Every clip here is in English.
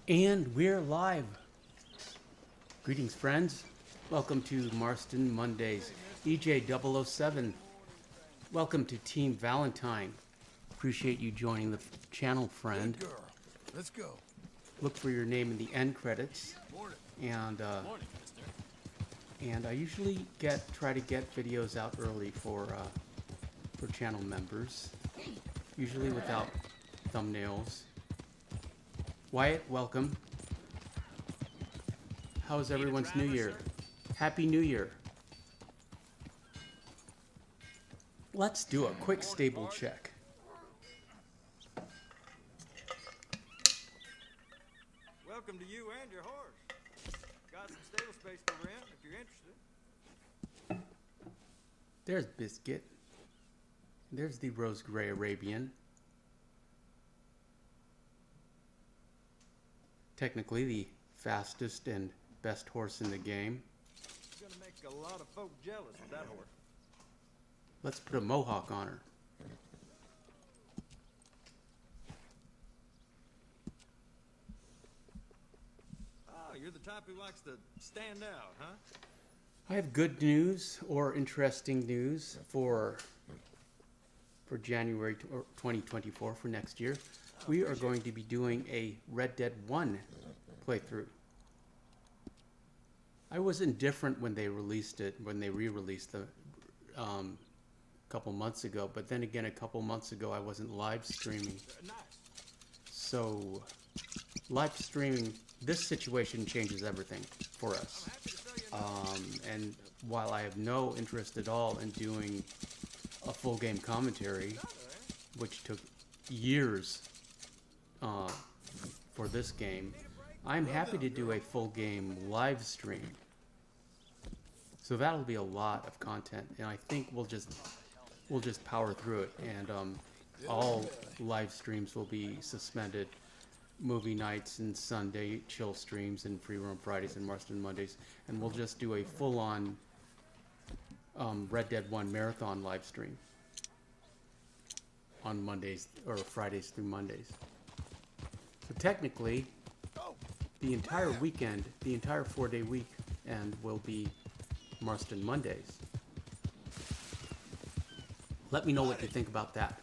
And we're live. Greetings, friends. Welcome to Marston Mondays. EJ007. Welcome to Team Valentine. Appreciate you joining the channel, friend. Good girl. Let's go. Look for your name in the end credits. And I usually try to get videos out early for channel members. Usually without thumbnails. Wyatt, welcome. How's everyone's New Year? Happy New Year. Let's do a quick stable check. Welcome to you and your horse. Got some stable space to rent if you're interested. There's Biscuit. There's the Rose Gray Arabian. Technically the fastest and best horse in the game. You're gonna make a lot of folk jealous with that horse. Let's put a mohawk on her. Oh, you're the type who likes to stand out, huh? I have good news or interesting news for January 2024 for next year. We are going to be doing a Red Dead 1 playthrough. I was indifferent when they released it, when they re-released the couple months ago, but then again a couple months ago I wasn't live streaming. Nice. So live streaming, this situation changes everything for us. I'm happy to tell you. And while I have no interest at all in doing a full game commentary, which took years for this game, I'm happy to do a full game live stream. So that'll be a lot of content, and I think we'll just power through it. And all live streams will be suspended. Movie nights and Sunday chill streams and free roam Fridays and Marston Mondays, and we'll just do a full-on Red Dead 1 marathon live stream on Mondays or Fridays through Mondays. So technically, the entire weekend, the entire 4-day weekend will be Marston Mondays. Let me know what you think about that.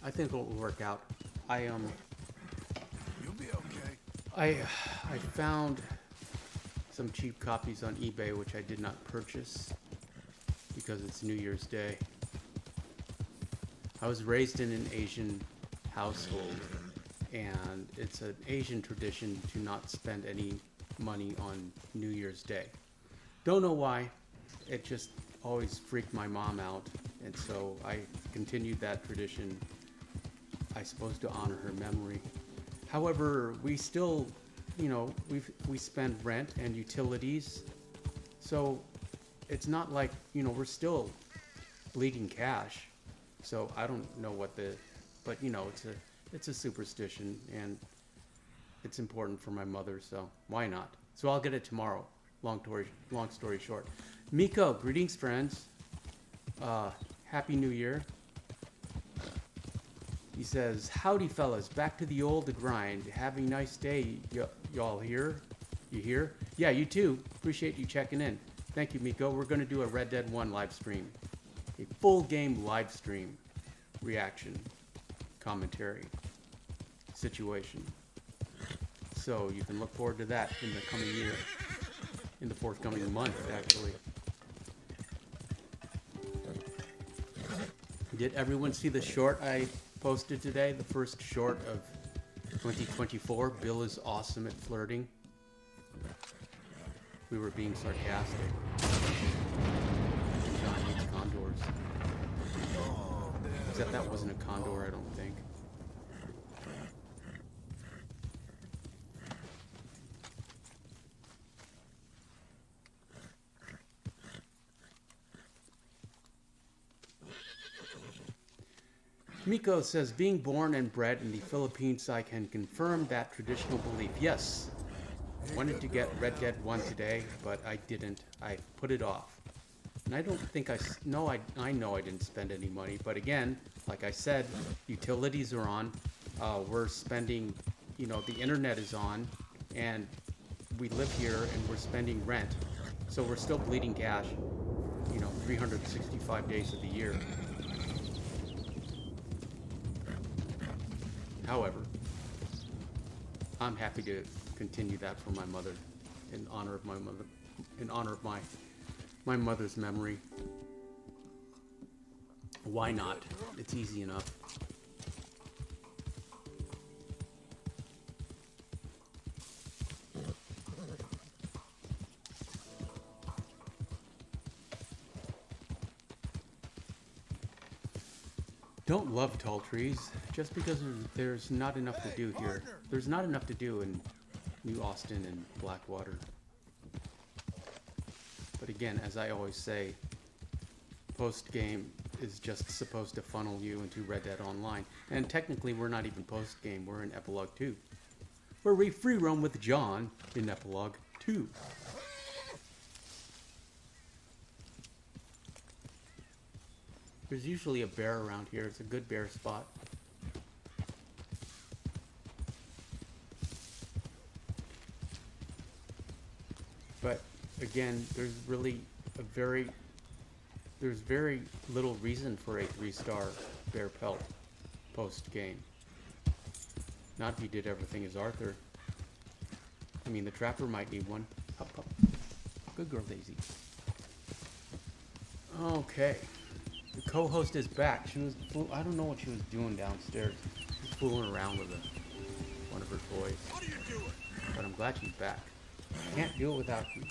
I think it will work out. You'll be okay. I found some cheap copies on eBay which I did not purchase because it's New Year's Day. I was raised in an Asian household, and it's an Asian tradition to not spend any money on New Year's Day. Don't know why. It just always freaked my mom out, and so I continued that tradition, I suppose, to honor her memory. However, we still, we spend rent and utilities, so it's not like, we're still bleeding cash. So I don't know but it's a superstition, and it's important for my mother, so why not? So I'll get it tomorrow. Long story short. Miko, greetings, friends. Happy New Year. He says, howdy, fellas. Back to the old grind. Having a nice day, y'all here? You here? Yeah, you too. Appreciate you checking in. Thank you, Miko. We're going to do a Red Dead 1 live stream. A full game live stream. Reaction. Commentary. Situation. So you can look forward to that in the coming year. In the forthcoming month, actually. Did everyone see the short I posted today? The first short of 2024. Bill is awesome at flirting. We were being sarcastic. John hates condors. Except that wasn't a condor, I don't think. Miko says, being born and bred in the Philippines, I can confirm that traditional belief. Yes, I wanted to get Red Dead 1 today, but I didn't. I put it off. And I don't think I know I didn't spend any money, but again, like I said, utilities are on. We're spending you know, the internet is on, and we live here and we're spending rent, so we're still bleeding cash, you know, 365 days of the year. However, I'm happy to continue that for my mother, in honor of my mother, in honor of my mother's memory. Why not? It's easy enough. Don't love tall trees just because there's not enough to do here. There's not enough to do in New Austin and Blackwater. But again, as I always say, post-game is just supposed to funnel you into Red Dead Online. And technically, we're not even post-game, we're in Epilogue 2. Where we free roam with John in Epilogue 2. There's usually a bear around here. It's a good bear spot. But again, there's very little reason for a 3-star bear pelt post-game. Not if you did everything as Arthur. I mean, the trapper might need one. Hup, hup. Good girl, Daisy. Okay. The co-host is back. I don't know what she was doing downstairs. She was fooling around with one of her toys. What are you doing? But I'm glad she's back. Can't do it without you.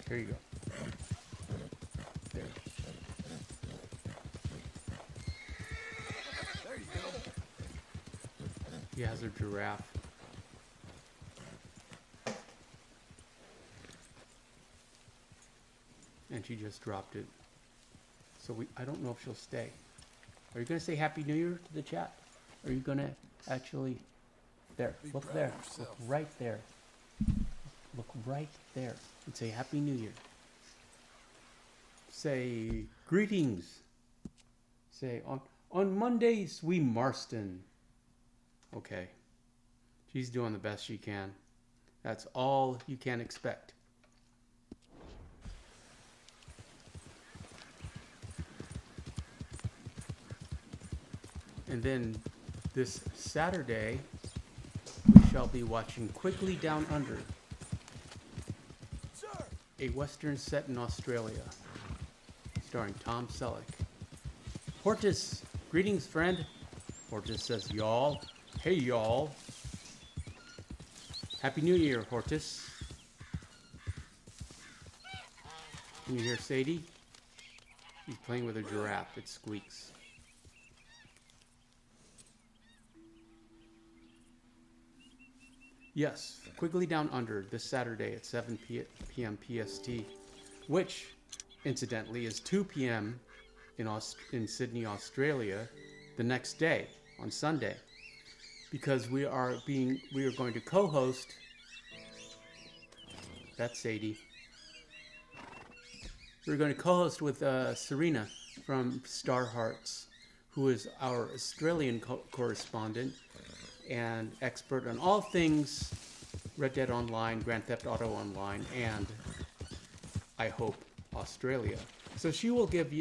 Here you go. There. There you go. He has her giraffe. And she just dropped it. So I don't know if she'll stay. Are you going to say Happy New Year to the chat? Are you going to actually... There. Be Look proud there. of Look yourself. right there. Look right there. And say Happy New Year. Say greetings. Say on Mondays we Marston. Okay. She's doing the best she can. That's all you can expect. And then this Saturday, we shall be watching Quickly Down Under, Sir! a western set in Australia, starring Tom Selleck. Hortus, greetings, friend. Hortus says, y'all. Hey, y'all. Happy New Year, Hortus. Can you hear Sadie? She's playing with a giraffe. It squeaks. Yes, Quigley Down Under this Saturday at 7 p.m. PST, which, incidentally, is 2 p.m. in Sydney, Australia, the next day on Sunday, because we are going to co-host. That's Sadie. We're going to co-host with Serena from Star Hearts, who is our Australian correspondent and expert on all things Red Dead Online, Grand Theft Auto Online, and I hope Australia. So she will give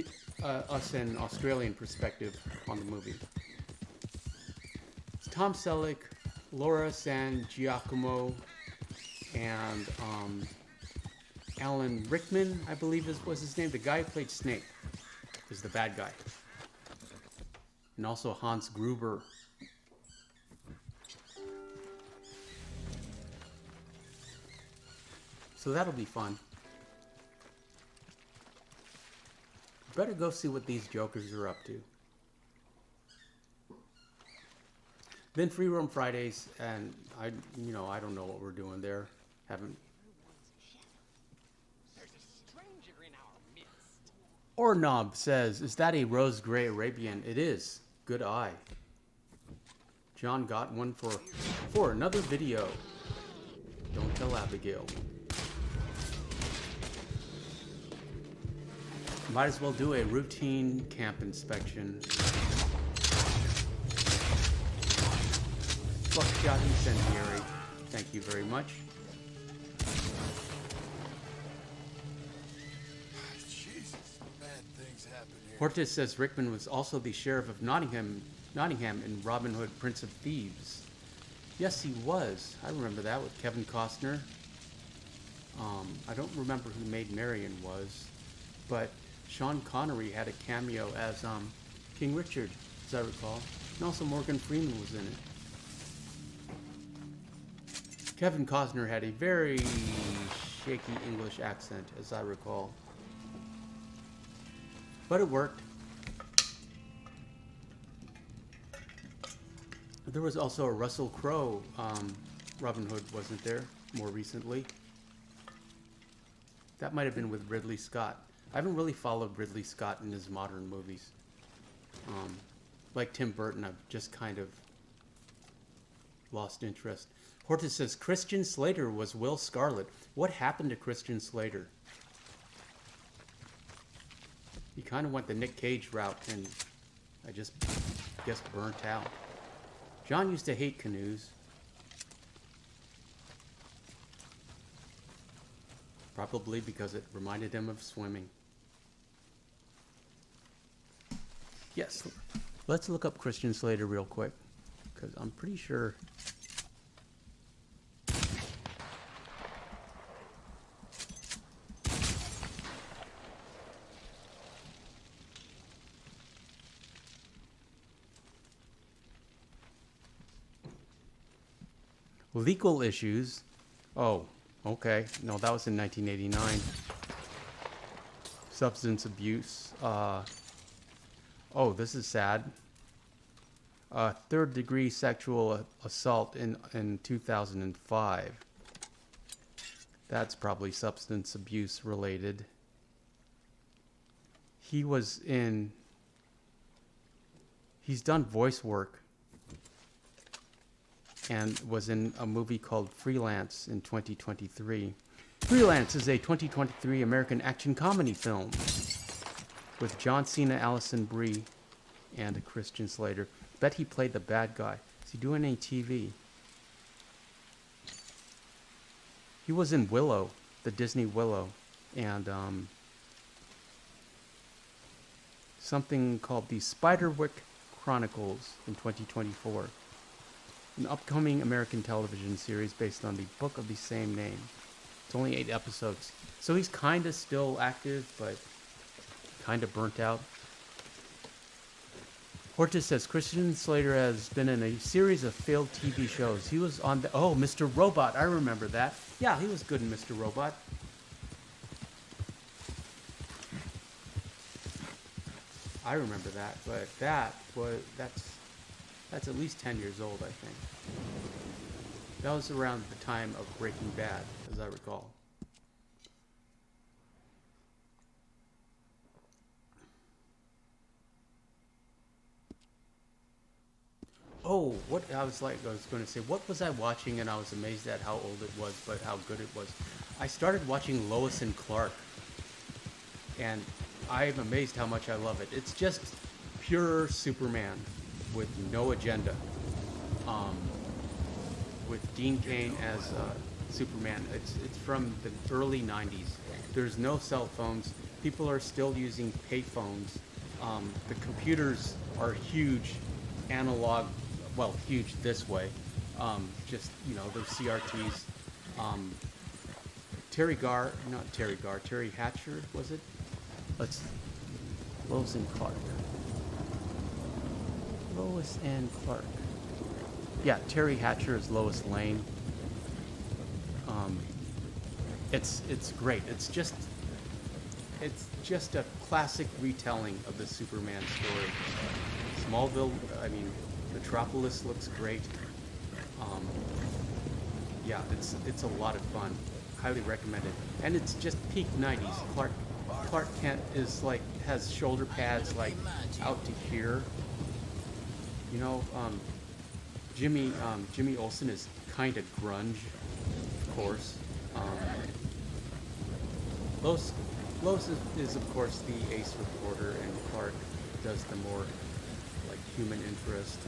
us an Australian perspective on the movie. It's Tom Selleck, Laura San Giacomo, and Alan Rickman, I believe was his name. The guy who played Snake is the bad guy. And also Hans Gruber. So that'll be fun. Better go see what these jokers are up to. Then Free Roam Fridays, and I don't know what we're doing there. Haven't. There's a stranger in our midst. Ornob says, "Is that a rose gray Arabian?" It is. Good eye. John got one for another video. Don't tell Abigail. Might as well do a routine camp inspection. Buckshot incendiary. Thank you very much. Jesus, bad things happen here. Hortus says Rickman was also the sheriff of Nottingham in Robin Hood, Prince of Thieves. Yes, he was. I remember that with Kevin Costner. I don't remember who Maid Marian was, but Sean Connery had a cameo as King Richard, as I recall. And also Morgan Freeman was in it. Kevin Costner had a very shaky English accent, as I recall. But it worked. There was also a Russell Crowe Robin Hood, wasn't there, more recently? That might have been with Ridley Scott. I haven't really followed Ridley Scott in his modern movies. Like Tim Burton, I've just kind of lost interest. Hortus says Christian Slater was Will Scarlet. What happened to Christian Slater? He kind of went the Nick Cage route, and I just guess burnt out. John used to hate canoes. Probably because it reminded him of swimming. Yes, let's look up Christian Slater real quick, because I'm pretty sure. Legal issues. Oh, okay. No, that was in 1989. Substance abuse. Oh, this is sad. Third-degree sexual assault in 2005. That's probably substance abuse related. He's done voice work and was in a movie called Freelance in 2023. Freelance is a 2023 American action comedy film with John Cena, Allison Brie, and Christian Slater. Bet he played the bad guy. Is he doing any TV? He was in Willow, the Disney Willow, and something called the Spiderwick Chronicles in 2024. An upcoming American television series based on the book of the same name. It's only 8 episodes. So he's kind of still active, but kind of burnt out. Hortus says Christian Slater has been in a series of failed TV shows. He was on the... Oh, Mr. Robot. I remember that. Yeah, he was good in Mr. Robot. I remember that, but that's at least 10 years old, I think. That was around the time of Breaking Bad, as I recall. Oh, what I was going to say, what was I watching, and I was amazed at how old it was, but how good it was. I started watching Lois and Clark, and I'm amazed how much I love it. It's just pure Superman with no agenda. With Dean Cain as Superman. It's from the early 90s. There's no cell phones. People are still using payphones. The computers are huge, analog, well, huge this way. Just, you know, those CRTs. Terry Hatcher, was it? Lois and Clark. Lois and Clark. Yeah, Terry Hatcher is Lois Lane. It's great. It's just a classic retelling of the Superman story. Smallville, I mean, Metropolis looks great. Yeah, it's a lot of fun. Highly recommended. And it's just peak 90s. Clark Kent is like, has shoulder pads like out to here. You know, Jimmy Olsen is kind of grunge, of course. Lois is of course the ace reporter, and Clark does the more like human interest,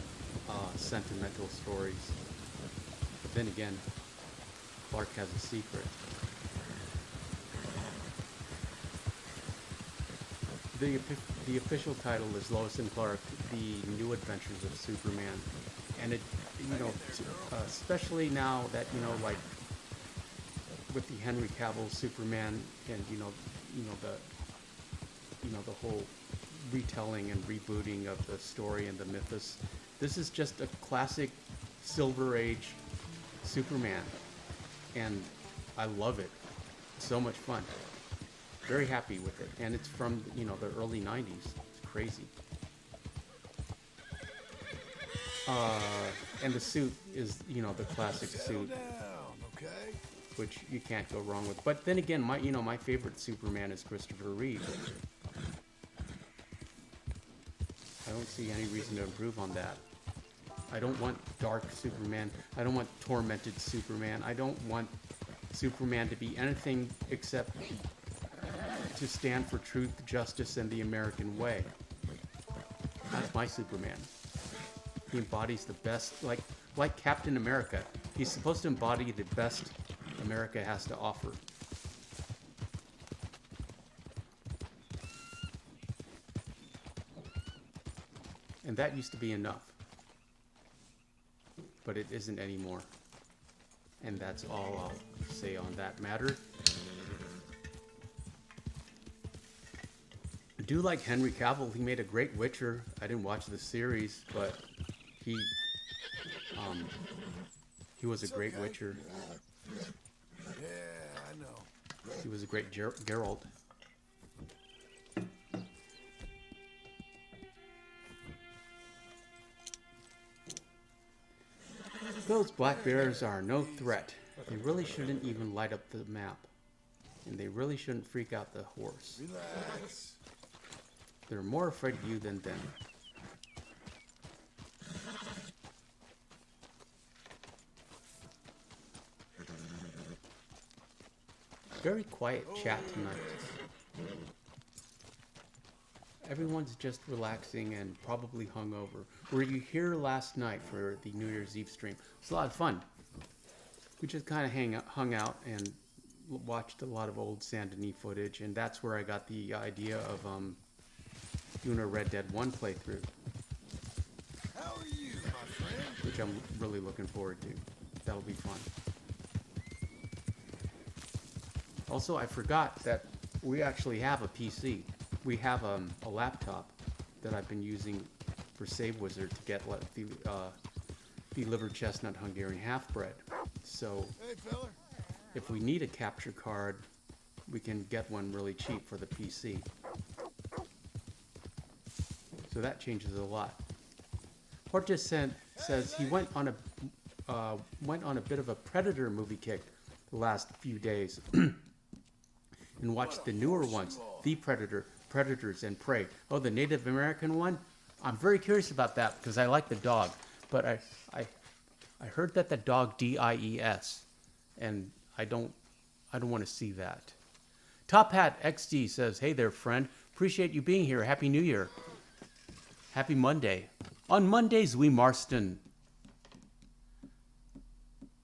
sentimental stories. But then again, Clark has a secret. The official title is Lois and Clark: The New Adventures of Superman, and it, especially now that like with the Henry Cavill Superman, and the whole retelling and rebooting of the story and the mythos. This is just a classic Silver Age Superman, and I love it. It's so much fun. Very happy with it, and it's from the early '90s. It's crazy. And the suit is the classic suit, Down, okay? which you can't go wrong with. But then again, my favorite Superman is Christopher Reeve. I don't see any reason to improve on that. I don't want dark Superman. I don't want tormented Superman. I don't want Superman to be anything except to stand for truth, justice, and the American way. That's my Superman. He embodies the best, like Captain America. He's supposed to embody the best America has to offer. And that used to be enough. But it isn't anymore. And that's all I'll say on that matter. I do like Henry Cavill. He made a great Witcher. I didn't watch the series, but he was a great Witcher. Yeah, I know. He was a great Geralt. Those black bears are no threat. They really shouldn't even light up the map. And they really shouldn't freak out the horse. Relax. They're more afraid of you than them. Very quiet chat tonight. Everyone's just relaxing and probably hungover. Were you here last night for the New Year's Eve stream? It was a lot of fun. We just kind of hung out and watched a lot of old Saint Denis footage, and that's where I got the idea of doing a Red Dead 1 playthrough, How are you, my friend? which I'm really looking forward to. That'll be fun. Also, I forgot that we actually have a PC. We have a laptop that I've been using for Save Wizard to get the liver chestnut Hungarian half-bred. So Hey, fella. if we need a capture card, we can get one really cheap for the PC. So that changes a lot. Hort just says he went on a bit of a Predator movie kick the last few days and watched the newer ones, The Predator, Predators, and Prey. Oh, the Native American one? I'm very curious about that because I like the dog, but I heard that the dog dies, and I don't want to see that. Top Hat XD says, "Hey there, friend. Appreciate you being here. Happy New Year. Happy Monday. On Mondays, we Marston."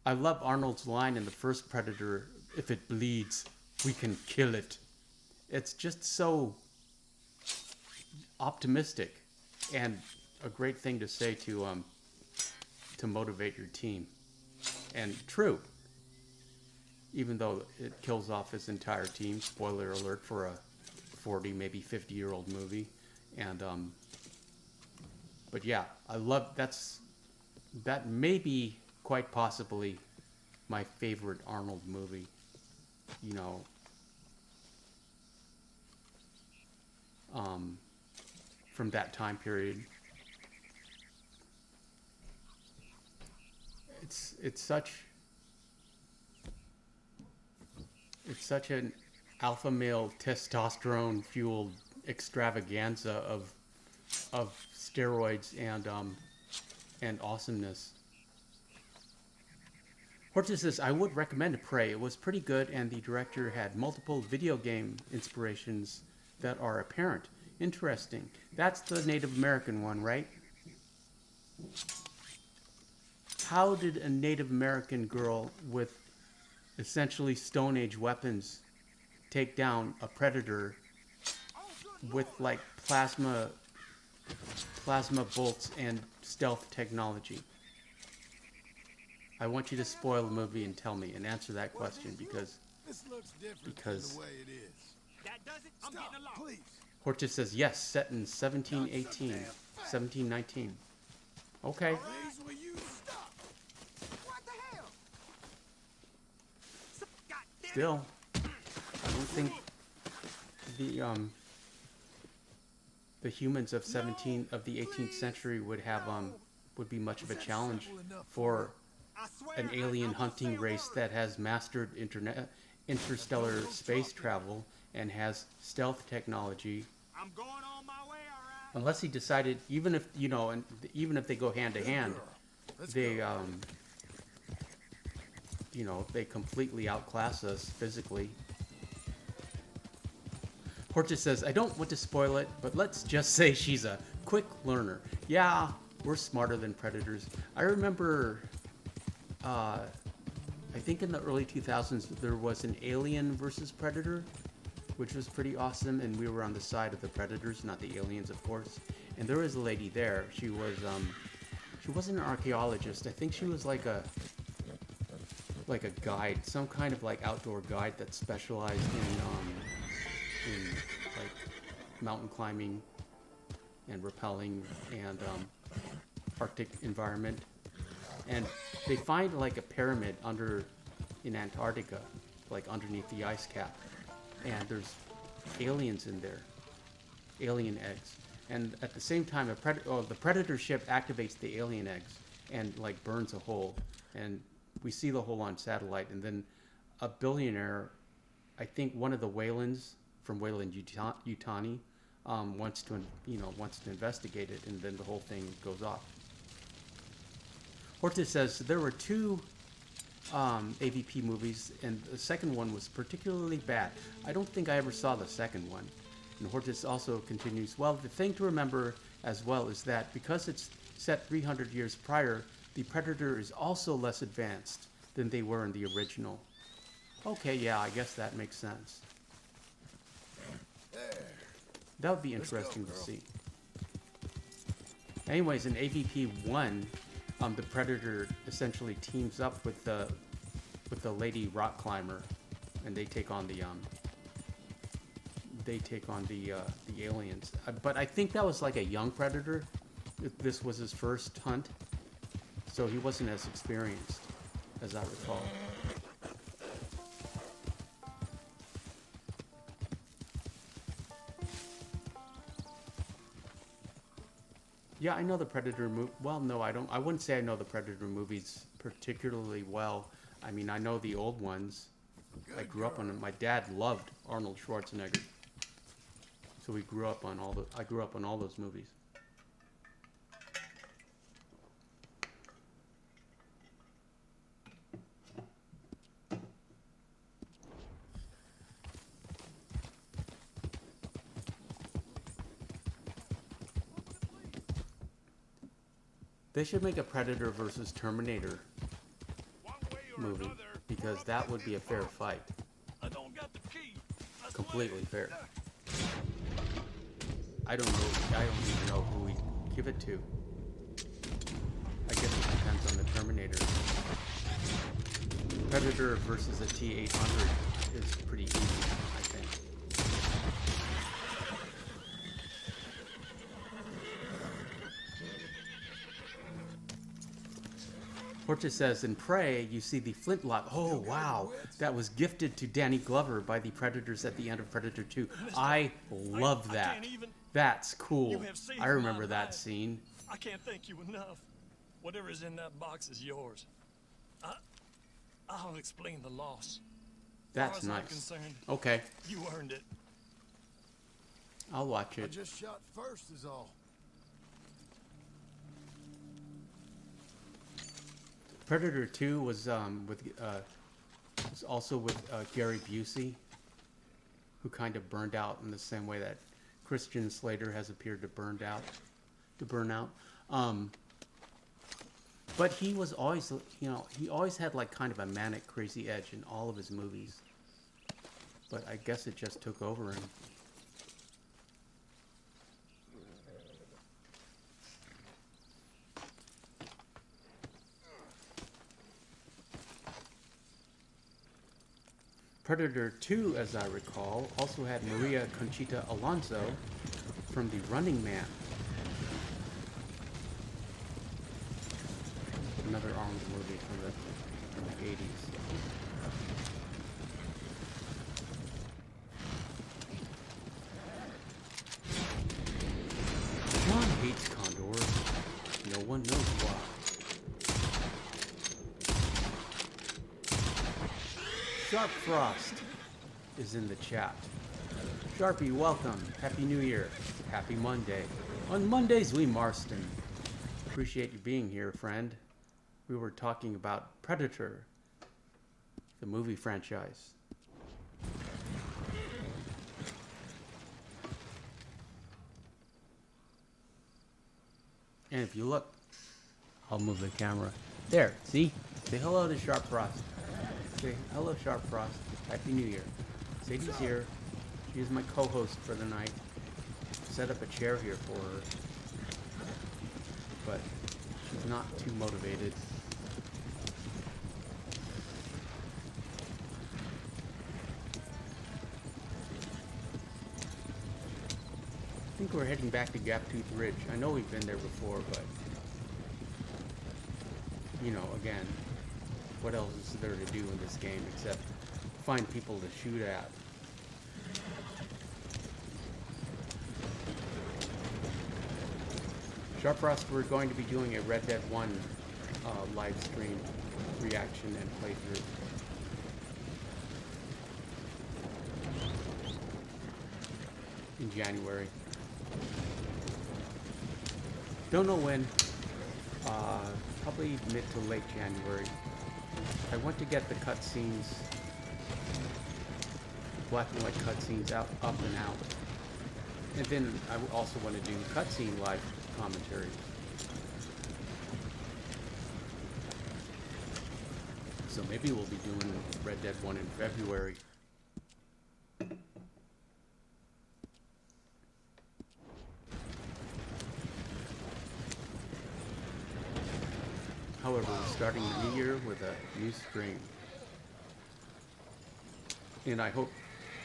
I love Arnold's line in the first Predator, "If it bleeds, we can kill it." It's just so optimistic and a great thing to say to motivate your team. And true, even though it kills off his entire team. Spoiler alert for a 40, maybe 50-year-old movie. And but yeah, I love that may be quite possibly my favorite Arnold movie. You know, from that time period. It's such an alpha male testosterone fueled extravaganza of steroids and awesomeness. Horton says, I would recommend Prey. It was pretty good, and the director had multiple video game inspirations that are apparent. Interesting. That's the Native American one, right? How did a Native American girl with essentially Stone Age weapons take down a predator with like plasma bolts and stealth technology? I want you to spoil the movie and tell me and answer that question because This looks different because- than the way it is. That does it. I'm Stop, getting along. please. Hortus says yes, set in 1718, 1719. Okay. Please, will you stop? What the hell? God damn it. Still, I don't think the humans of the 18th century would have would be much of a challenge for I swear, an alien I won't hunting say a race word. that has mastered interstellar space travel and has stealth technology. I'm going on my way, all right? Unless he decided, even if even if they go hand to hand, Let's they go. they completely outclass us physically. Hortus says, I don't want to spoil it, but let's just say she's a quick learner. Yeah, we're smarter than predators. I remember, I think in the early 2000s, there was an Alien versus Predator, which was pretty awesome, and we were on the side of the predators, not the aliens, of course. And there was a lady there. She wasn't an archaeologist. I think she was like a guide, some kind of like outdoor guide that specialized in like mountain climbing and rappelling and Arctic environment. And they find like a pyramid in Antarctica, like underneath the ice cap, and there's aliens in there, alien eggs. And at the same time, the predator ship activates the alien eggs and like burns a hole, and we see the hole on satellite. And then a billionaire, I think one of the Whalens from Weyland-Yutani, wants to investigate it, and then the whole thing goes off. Hortus says there were two AVP movies, and the second one was particularly bad. I don't think I ever saw the second one. And Hortus also continues, well, the thing to remember as well is that because it's set 300 years prior, the Predator is also less advanced than they were in the original. Okay, yeah, I guess that makes sense. There. That would be Let's go, interesting to girl. see. Anyways, in AVP 1, the Predator essentially teams up with the lady rock climber, and they take on the aliens. But I think that was like a young Predator. This was his first hunt, so he wasn't as experienced, as I recall. Yeah, I know the Predator movie. Well, no, I don't. I wouldn't say I know the Predator movies particularly well. I mean, I know the old ones. I grew up on them. My dad loved Arnold Schwarzenegger, so we grew up on I grew up on all those movies. They should make a Predator versus Terminator movie, because that would be a fair fight. Completely fair. I don't even know who we give it to. I guess it depends on the Terminator. Predator versus a T-800 is pretty easy, I think. Portia says, in Prey, you see the flintlock. Oh, wow. That was gifted to Danny Glover by the Predators at the end of Predator 2. I love that. can't even- That's cool. You have saved I remember my that life. scene. I can't thank you enough. Whatever is in that box is yours. I'll explain the loss. That's As far as I'm nice. concerned, Okay, you earned it. I'll watch I it. just shot first is all. Predator 2 was also with Gary Busey, who kind of burned out in the same way that Christian Slater has appeared to burn out. But he was always, he always had like kind of a manic, crazy edge in all of his movies. But I guess it just took over him. Predator 2, as I recall, also had Maria Conchita Alonso from The Running Man. Another armed movie from the 80s. John hates condors. No one knows why. Sharp Frost is in the chat. Sharpie, welcome. Happy New Year. Happy Monday. On Mondays, we Marston. Appreciate you being here, friend. We were talking about Predator, the movie franchise. And if you look, I'll move the camera. There, see? Say hello to Sharp Frost. Say hello, Sharp Frost. Happy New Year. Sadie's here. She is my co-host for the night. Set up a chair here for her. But she's not too motivated. I think we're heading back to Gaptooth Ridge. I know we've been there before, but again, what else is there to do in this game except find people to shoot at? Sharp Frost, we're going to be doing a Red Dead 1 live stream reaction and playthrough. In January. Don't know when. Probably mid to late January. I want to get the cutscenes, black and white cutscenes up and out. And then I also want to do cutscene live commentary. So maybe we'll be doing Red Dead 1 in February. However, we're starting the new year with a new stream. And I hope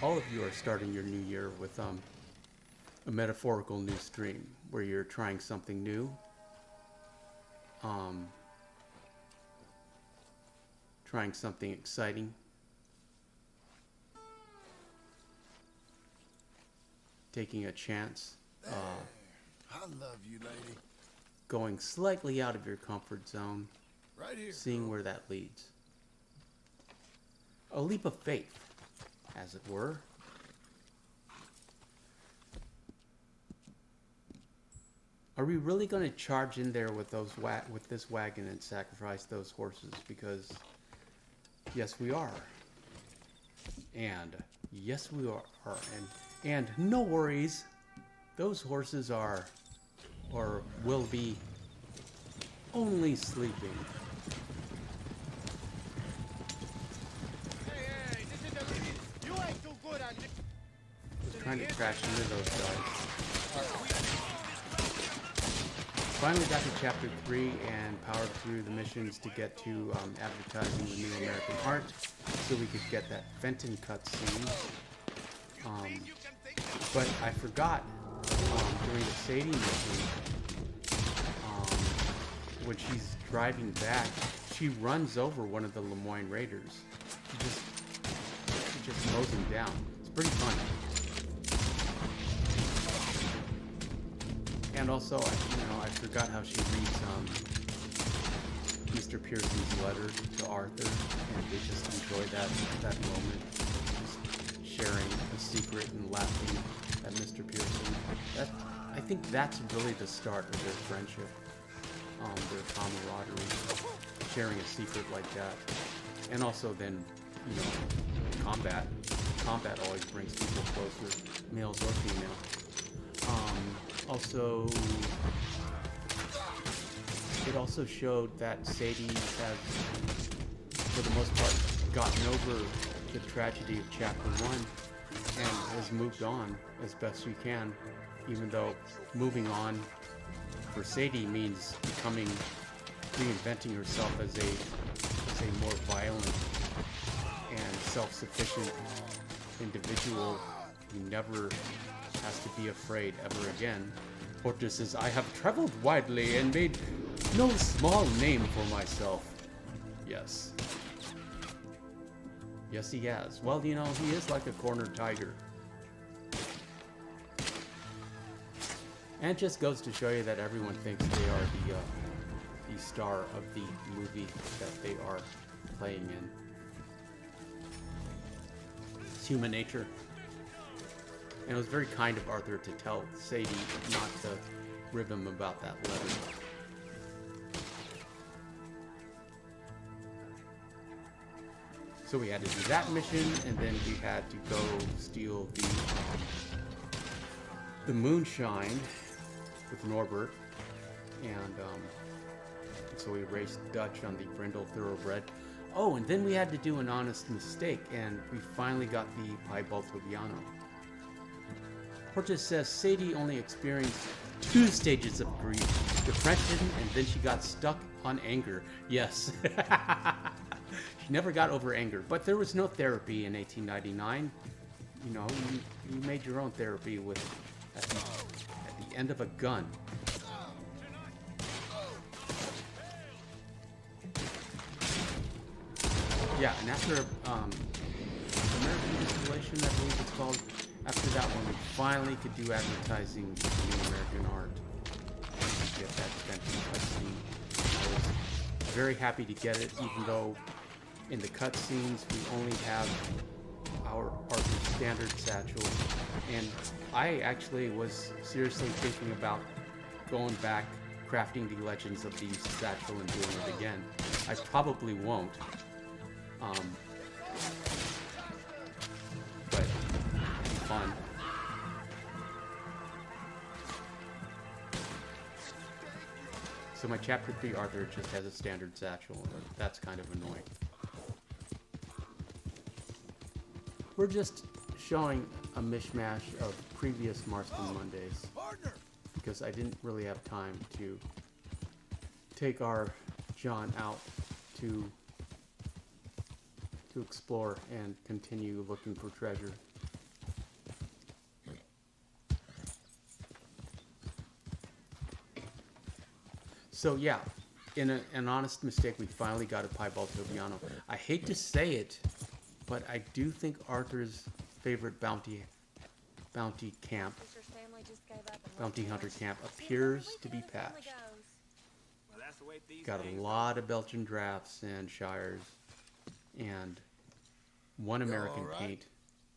all of you are starting your new year with a metaphorical new stream where you're trying something new. Trying something exciting. Taking a chance. I love you, lady. Going slightly out of your comfort zone. Right here. Seeing where that leads. A leap of faith, as it were. Are we really going to charge in there with this wagon and sacrifice those horses? Because yes, we are. And yes, we are. And no worries. Those horses are, or will be, only sleeping. Hey, this is the limit. You ain't too good at this. Just trying to crash into those guys. Finally got to chapter 3 and powered through the missions to get to advertising the New American Heart, so we could get that Fenton cutscene. But I forgot during the Sadie mission, when she's driving back, she runs over one of the Lemoyne Raiders. She just mows him down. It's pretty funny. And also, I forgot how she reads Mr. Pearson's letter to Arthur, and they just enjoy that moment, just sharing a secret and laughing at Mr. Pearson. I think that's really the start of their friendship, their camaraderie. sharing a secret like that. And also then, you know, combat. Combat always brings people closer, males or female. Also, it also showed that Sadie has, for the most part, gotten over the tragedy of Chapter 1 and has moved on as best she can, even though moving on for Sadie means reinventing herself as a more violent and self-sufficient individual who never has to be afraid ever again. Porter says, I have traveled widely and made no small name for myself. Yes. Yes, he has. Well, you know, he is like a cornered tiger. And it just goes to show you that everyone thinks they are the star of the movie that they are playing in. It's human nature. And it was very kind of Arthur to tell Sadie not to rib him about that letter. So we had to do that mission, and then we had to go steal the moonshine with Norbert, and so we raced Dutch on the Brindle Thoroughbred. Oh, and then we had to do an honest mistake, and we finally got the Piebald Tobiano. Portis says Sadie only experienced 2 stages of grief: depression, and then she got stuck on anger. Yes. She never got over anger, but there was no therapy in 1899. You know, you made your own therapy with at the end of a gun. Yeah, and after American Distillation, I believe it's called, after that one, we finally could do advertising for New American Art. Get that extension cutscene. I was very happy to get it, even though in the cutscenes we only have our Arthur standard satchel. And I actually was seriously thinking about going back, crafting the Legends of the East satchel and doing it again. I probably won't. But it'd be fun. So my Chapter 3 Arthur just has a standard satchel. That's kind of annoying. We're just showing a mishmash of previous Marston Mondays, because I didn't really have time to take our John out to explore and continue looking for treasure. So yeah, in an honest mistake, we finally got a Piebald Tobiano. I hate to say it, but I do think Arthur's favorite bounty camp, bounty hunter camp, appears to be patched. Well, that's the way these Got a things lot of Belgian drafts and shires, and one American paint,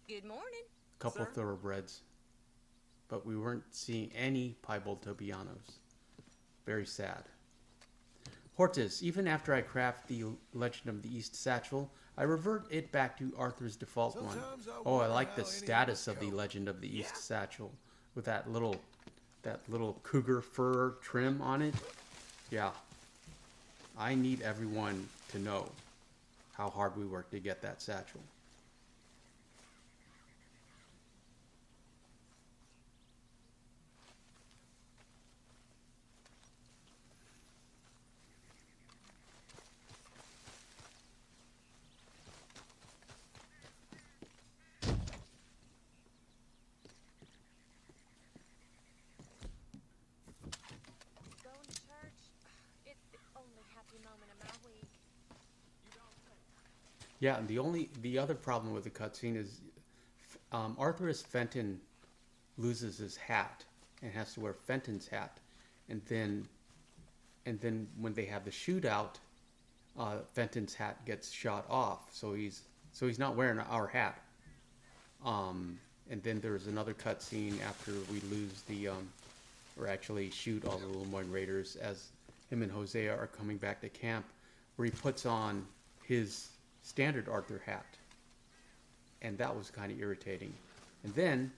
Good morning. a couple thoroughbreds, but we weren't seeing any Piebald Tobianos. Very sad. Hortus, even after I craft the Legend of the East satchel, I revert it back to Arthur's default one. Oh, I like the status of the Legend of the East satchel with that little cougar fur trim on it. Yeah. I need everyone to know how hard we worked to get that satchel. Yeah, and the other problem with the cutscene is Arthur as Fenton loses his hat and has to wear Fenton's hat, and then when they have the shootout, Fenton's hat gets shot off, so he's not wearing our hat. And then there's another cutscene after we lose or actually shoot all the Lemoyne Raiders as him and Hosea are coming back to camp. where he puts on his standard Arthur hat. And that was kind of irritating. And then,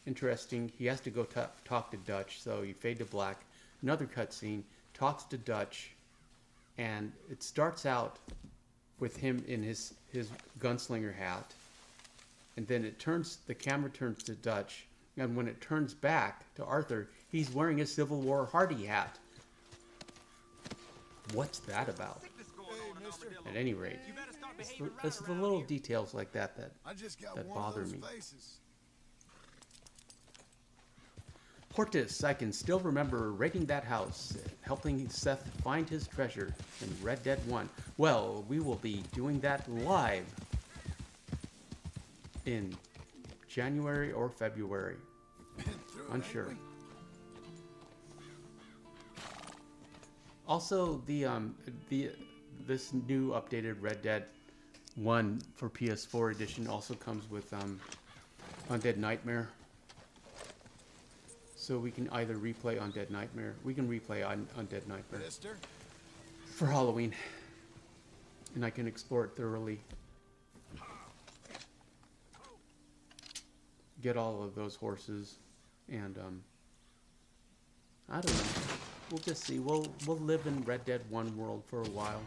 interesting, he has to go talk to Dutch, so you fade to black. Another cutscene, talks to Dutch, and it starts out with him in his gunslinger hat. And then the camera turns to Dutch, and when it turns back to Arthur, he's wearing a Civil War Hardy hat. What's that about? At any rate, it's the little details like that I just got that one of bother those me. faces. Portis, I can still remember raiding that house, helping Seth find his treasure in Red Dead 1. Well, we will be doing that live in January or February. Been through it, Unsure. ain't Also, this new updated Red Dead 1 for PS4 edition also comes with Undead Nightmare. So we can either replay Undead Nightmare. We can replay Undead we? Nightmare Mister? for Halloween. And I can explore it thoroughly. Get all of those horses. And, I don't know. We'll just see. We'll live in Red Dead 1 world for a while.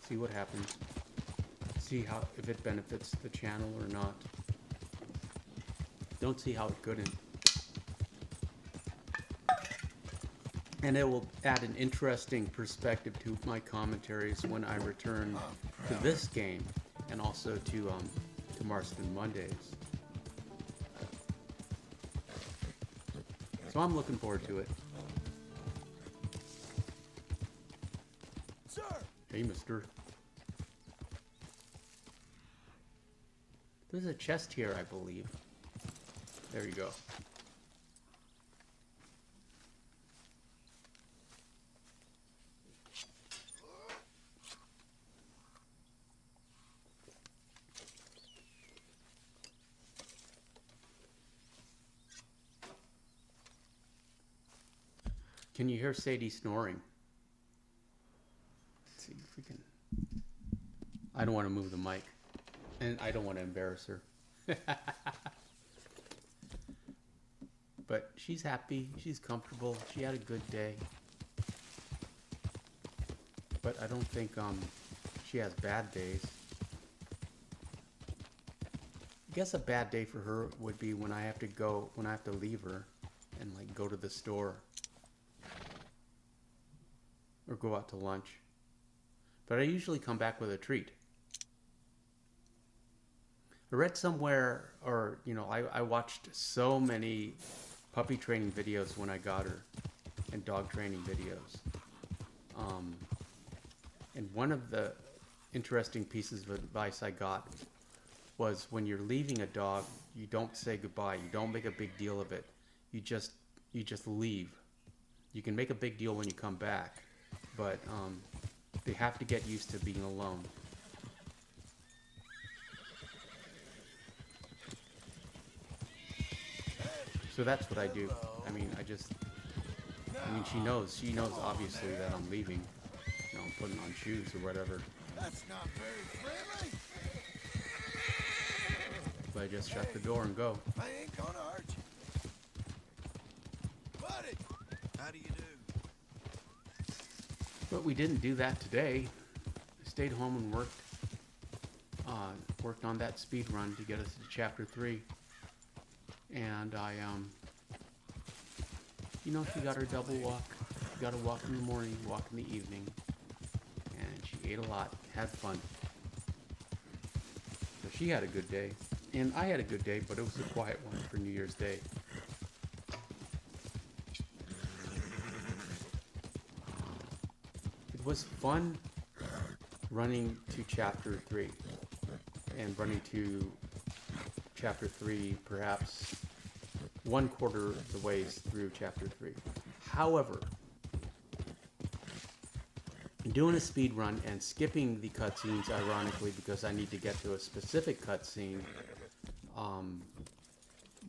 See what happens. See if it benefits the channel or not. Don't see how it couldn't. And it will add an interesting perspective to my commentaries when I return to this game and also to Marston Mondays. So I'm looking forward to it. Sir! Hey, mister. There's a chest here, I believe. There you go. Can you hear Sadie snoring? Let's see if we can. I don't want to move the mic. And I don't want to embarrass her. But she's happy. She's comfortable. She had a good day. But I don't think she has bad days. I guess a bad day for her would be when I have to leave her and like go to the store. Or go out to lunch. But I usually come back with a treat. I read somewhere, or, you know, I watched so many puppy training videos when I got her, and dog training videos. And one of the interesting pieces of advice I got was when you're leaving a dog, you don't say goodbye. You don't make a big deal of it. You just leave. You can make a big deal when you come back, but they have to get used to being alone. So that's what I do. I mean, she knows obviously that I'm leaving. You know, I'm putting on shoes or whatever. That's not very friendly. But I just shut the door and go. I ain't gonna hurt you. Buddy! How do you do? But we didn't do that today. I stayed home and worked on that speed run to get us to chapter 3. And I, you know, she got her double walk. She got a walk in the morning, walk in the evening. And she ate a lot, had fun. So she had a good day. And I had a good day, but it was a quiet one for New Year's Day. It was fun running to chapter 3. And running to chapter 3 perhaps 1/4 of the ways through chapter 3. However, doing a speed run and skipping the cutscenes, ironically, because I need to get to a specific cutscene,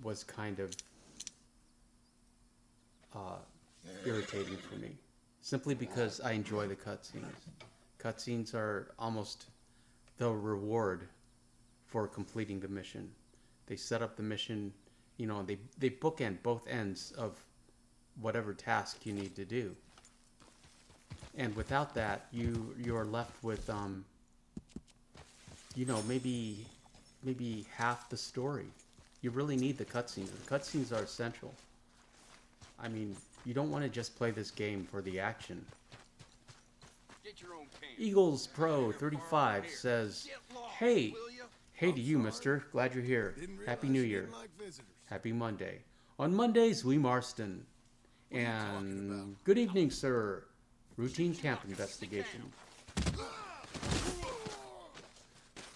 was kind of irritating for me. Simply because I enjoy the cutscenes. Cutscenes are almost the reward for completing the mission. They set up the mission, you know, they bookend both ends of whatever task you need to do. And without that, you're left with, you know, maybe half the story. You really need the cutscenes. The cutscenes are essential. I mean, you don't want to just play this game for the action. Get your own can. Eagles Pro 35 says, "Hey, hey to you, mister. Glad you're here. Didn't Happy realize New you Year. didn't like visitors. Happy Monday. On Mondays, we Marston. What are you talking And about? good evening, sir. Routine camp investigation.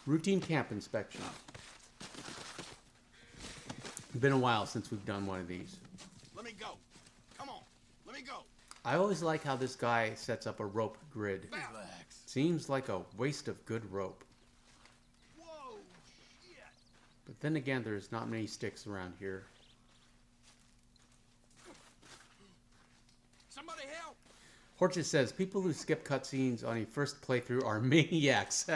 Routine camp inspection. It's been a while since we've done one of these. Let me go. Come on. Let me go. I always like how this guy sets up a rope grid. Relax. Seems like a waste of good rope. Whoa, shit. But then again, there's not many sticks around here. Somebody help. Horchus says, people who skip cutscenes on a first playthrough are maniacs.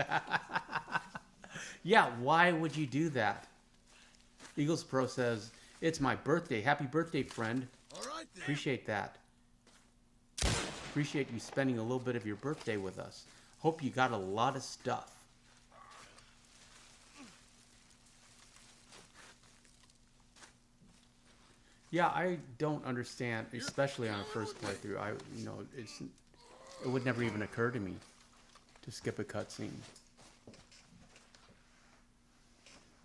Yeah, why would you do that? Eagles Pro says, it's my birthday. Happy birthday, friend. All right then. Appreciate that. Appreciate you spending a little bit of your birthday with us. Hope you got a lot of stuff. Yeah, I don't understand, especially on a first playthrough. It would never even occur to me to skip a cutscene.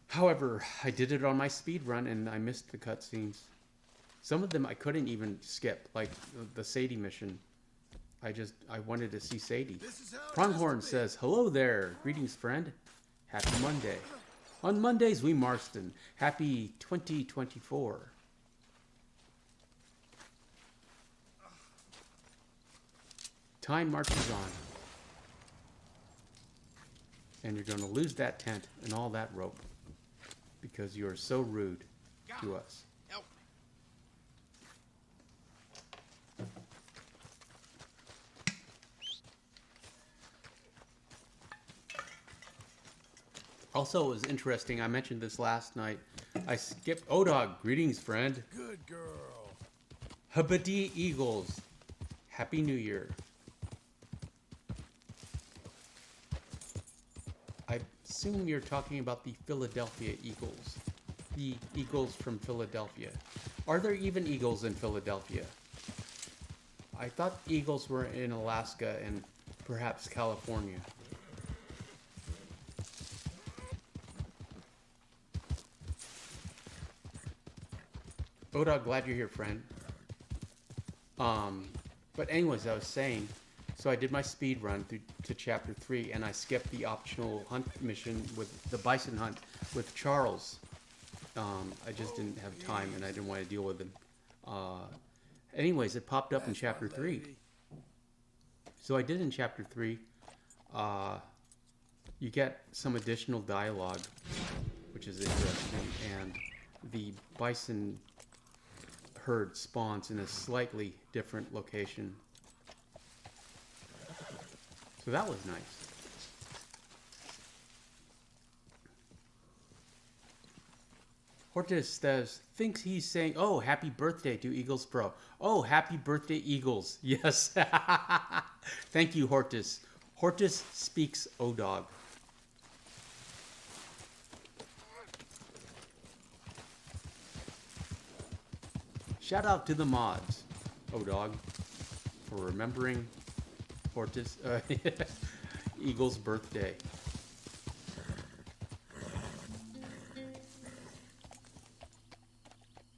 However, I did it on my speed run and I missed the cutscenes. Some of them I couldn't even skip, like the Sadie mission. I wanted to see Sadie. This is how it Pronghorn has to be. says, hello there. Greetings, friend. Happy Monday. On Mondays, we Marston. Happy 2024. Time marches on. And you're going to lose that tent and all that rope because you are so rude to us. Help me. Also, it was interesting. I mentioned this last night. I skipped ODOG. Greetings, friend. Good girl. Habadi Eagles. Happy New Year. I assume you're talking about the Philadelphia Eagles. The Eagles from Philadelphia. Are there even Eagles in Philadelphia? I thought Eagles were in Alaska and perhaps California. Oda, glad you're here, friend. But anyways, I was saying, so I did my speed run through to chapter 3, and I skipped the optional hunt mission with the bison hunt with Charles. I just didn't have time, and I didn't want to deal with him. Anyways, it popped up in chapter 3. So I did in chapter 3. You get some additional dialogue, which is interesting, and the bison herd spawns in a slightly different location. So that was nice. Hortus says, thinks he's saying, oh, happy birthday to Eagles Pro. Oh, happy birthday, Eagles. Yes. Thank you, Hortus. Hortus speaks ODOG. Shout out to the mods, ODOG, for remembering Hortus, Eagle's birthday.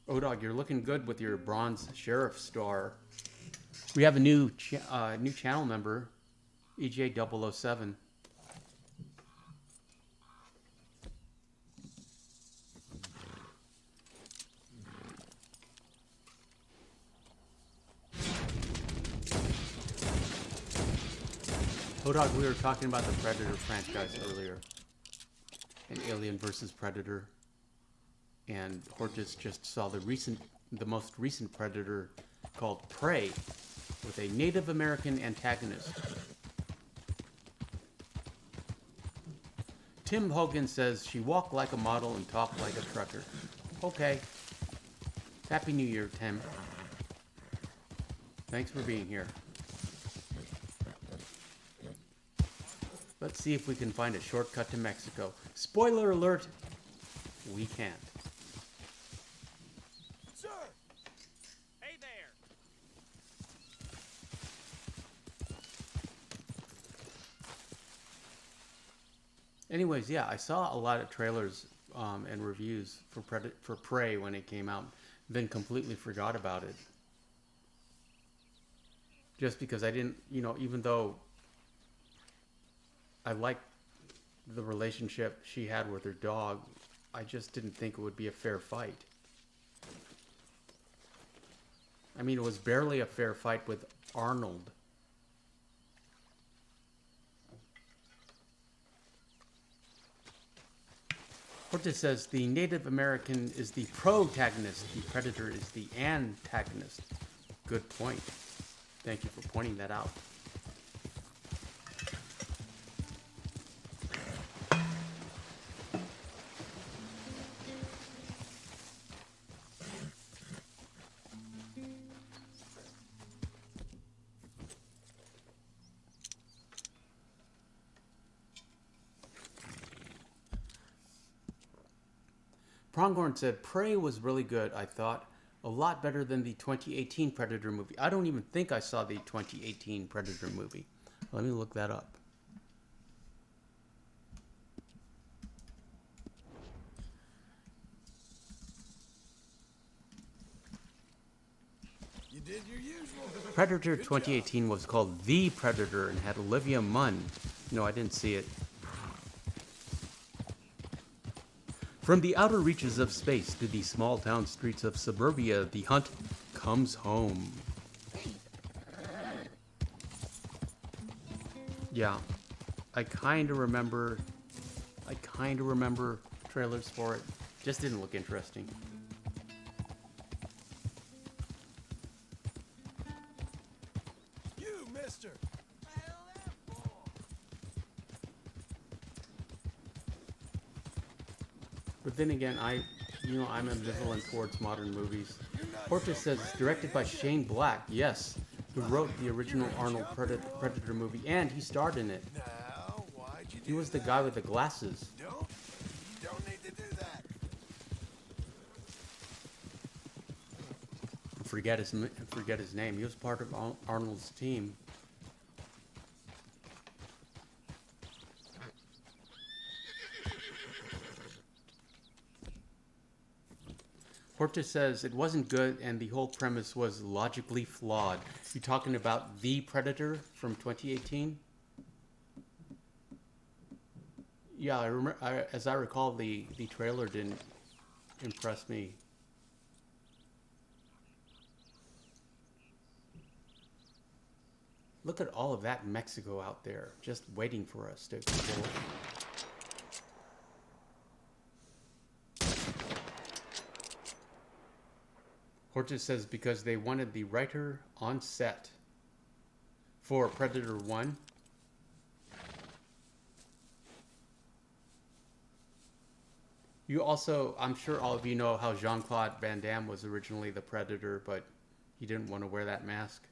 ODOG, you're looking good with your bronze sheriff star. We have a new channel member, EJ007. ODOG, we were talking about the Predator franchise earlier. And Alien vs. Predator. And Hortus just saw the most recent Predator called Prey, with a Native American antagonist. Tim Hogan says she walked like a model and talked like a trucker. Okay. Happy New Year, Tim. Thanks for being here. Let's see if we can find a shortcut to Mexico. Spoiler alert, we can't. Sir! Hey there. Anyways, yeah, I saw a lot of trailers and reviews for Prey when it came out, then completely forgot about it. Just because I didn't, you know, even though I liked the relationship she had with her dog, I just didn't think it would be a fair fight. I mean, it was barely a fair fight with Arnold. Horta says the Native American is the protagonist, the Predator is the antagonist. Good point. Thank you for pointing that out. Pronghorn said, Prey was really good, I thought. A lot better than the 2018 Predator movie. I don't even think I saw the 2018 Predator movie. Let me look that up. You did your usual. Predator Good 2018 was called The Predator and had Olivia Munn. No, I didn't see it. From the outer reaches of space to the small town streets of suburbia, the hunt comes home. Yeah, I kind of remember trailers for it. Just didn't look interesting. You, mister! But then again, I'm ambivalent towards modern movies. Porter says it's directed by Shane Black, yes, who wrote the original Arnold Predator movie, and he starred in it. Now, why'd you do He was the that? guy with the glasses. Don't need to do that. Forget his name. He was part of Arnold's team. Porta says it wasn't good and the whole premise was logically flawed. You talking about The Predator from 2018? Yeah, I remember. As I recall, the trailer didn't impress me. Look at all of that Mexico out there, just waiting for us to explore. Hortus says because they wanted the writer on set for Predator 1. You also, I'm sure all of you know how Jean-Claude Van Damme was originally the Predator, but he didn't want to wear that mask.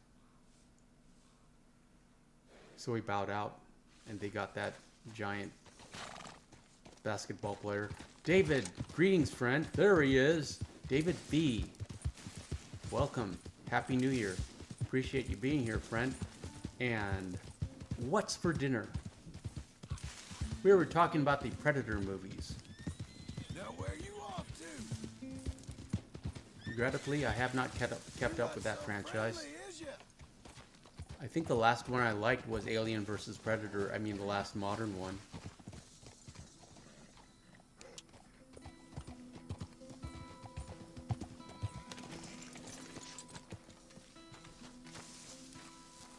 So he bowed out, and they got that giant basketball player. David, greetings, friend. There he is. David B. Welcome. Happy New Year. Appreciate you being here, friend. And what's for dinner? We were talking about the Predator movies. Now where you off to? Regrettably, I have not kept up with that franchise. Friendly, is ya? I think the last one I liked was Alien vs. Predator. I mean, the last modern one.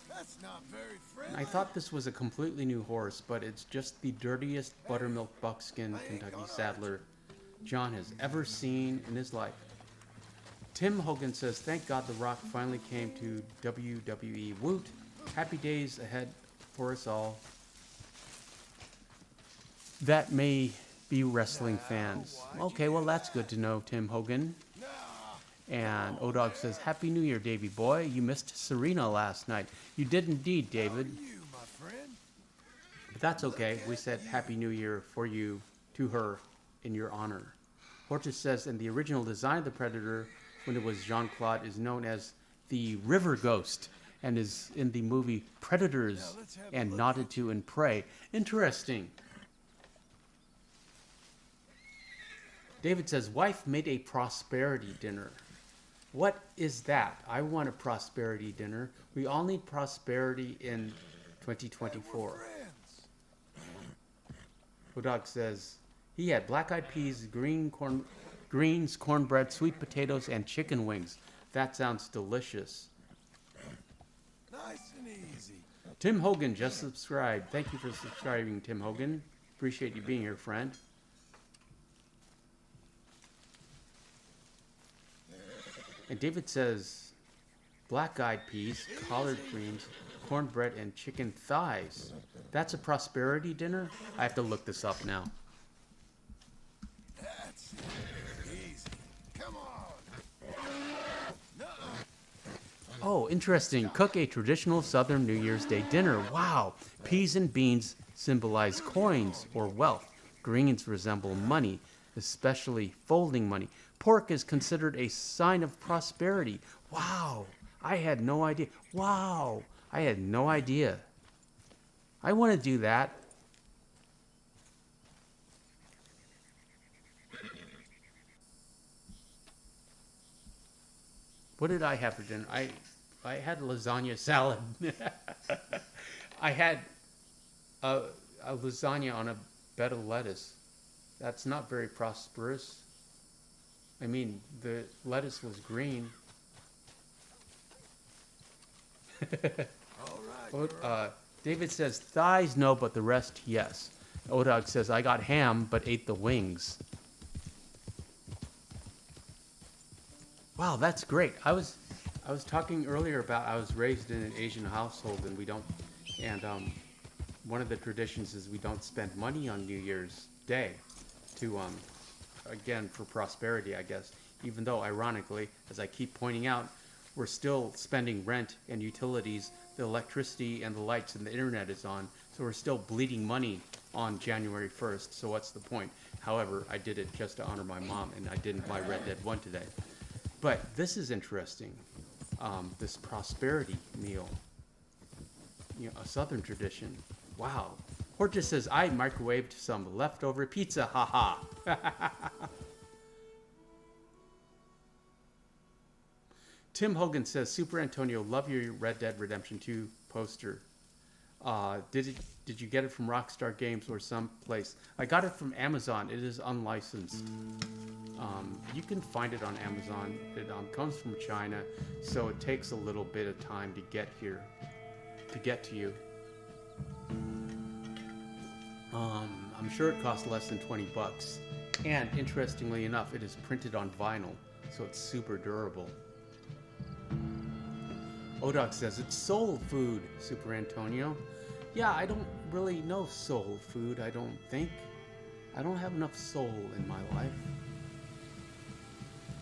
That's not very friendly. I thought this was a completely new horse, but it's just the dirtiest buttermilk buckskin Kentucky Saddler John has ever seen in his life. Tim Hogan says, thank God The Rock finally came to WWE. Woot! Happy days ahead for us all. that may be wrestling Now, fans. why'd you Okay, well do that's that? good to know, Tim Hogan. Nah. And Odog says, Happy New Year, Davy boy. You missed Serena last night. You did indeed, David. How are you, my friend? But that's okay. We said Happy New Year for you, to her, in your honor. Hortus says, in the original design of the Predator, when it was Jean-Claude, is known as the River Ghost, and is in the movie Predators Now, let's have a and look Nodded at to and Prey. Interesting. David says, wife made a prosperity dinner. What is that? I want a prosperity dinner. We all need prosperity in 2024. Friends. Hodog says he had black-eyed peas, greens, cornbread, sweet potatoes, and chicken wings. That sounds delicious. Nice and easy. Tim Hogan just subscribed. Thank you for subscribing, Tim Hogan. Appreciate you being here, friend. And David says black-eyed peas, collard greens, cornbread, and chicken thighs. That's a prosperity dinner? I have to look this up now. That's it. Easy. Come on. Nuh-uh. Oh, interesting. Cook a traditional Southern New Year's Day dinner. Wow. Peas and beans symbolize coins or wealth. Greens resemble money, especially folding money. Pork is considered a sign of prosperity. Wow. I had no idea. Wow. I had no idea. I want to do that. What did I have for dinner? I had lasagna salad. I had a lasagna on a bed of lettuce. That's not very prosperous. I mean, the lettuce was green. All right. David says thighs no, but the rest yes. Odog says I got ham, but ate the wings. Wow, that's great. I was talking earlier about I was raised in an Asian household, and we don't. And one of the traditions is we don't spend money on New Year's Day, to again for prosperity, I guess. Even though, ironically, as I keep pointing out, we're still spending rent and utilities, the electricity and the lights and the internet is on, so we're still bleeding money on January 1st, so what's the point? However, I did it just to honor my mom, and I didn't buy Red Dead 1 today. But this is interesting, this prosperity meal, you know, a Southern tradition. Wow. Hortus says, I microwaved some leftover pizza, haha. Tim Hogan says, Super Antonio, love your Red Dead Redemption 2 poster. Did you get it from Rockstar Games or someplace? I got it from Amazon. It is unlicensed. You can find it on Amazon. It comes from China, so it takes a little bit of time to get here, to get to you. I'm sure it costs less than 20 bucks. And interestingly enough, it is printed on vinyl, so it's super durable. Odog says, it's soul food, Super Antonio. Yeah, I don't really know soul food, I don't think. I don't have enough soul in my life.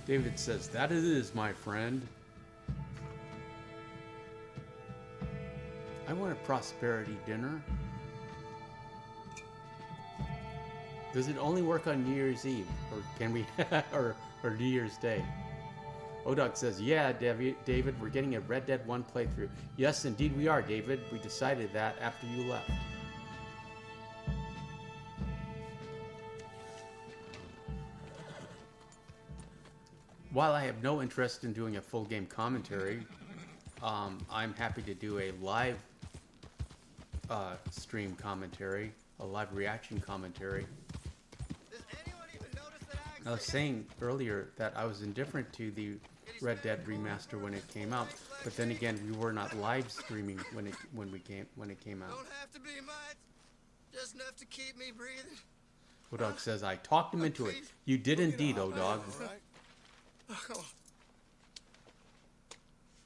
David says, that it is, my friend. I want a prosperity dinner. Does it only work on New Year's Eve? Or can we, or New Year's Day? Odog says, yeah, David, we're getting a Red Dead 1 playthrough. Yes, indeed we are, David. We decided that after you left. While I have no interest in doing a full game commentary, I'm happy to do a live stream commentary, a live reaction commentary. Does anyone even notice that I was saying earlier that I was indifferent to the Red Dead remaster when it came out, but then again, we were not live streaming when it came out. Don't have to be much. Just enough to keep me breathing. Odog says I talked him into it. You did indeed, Odog. All right.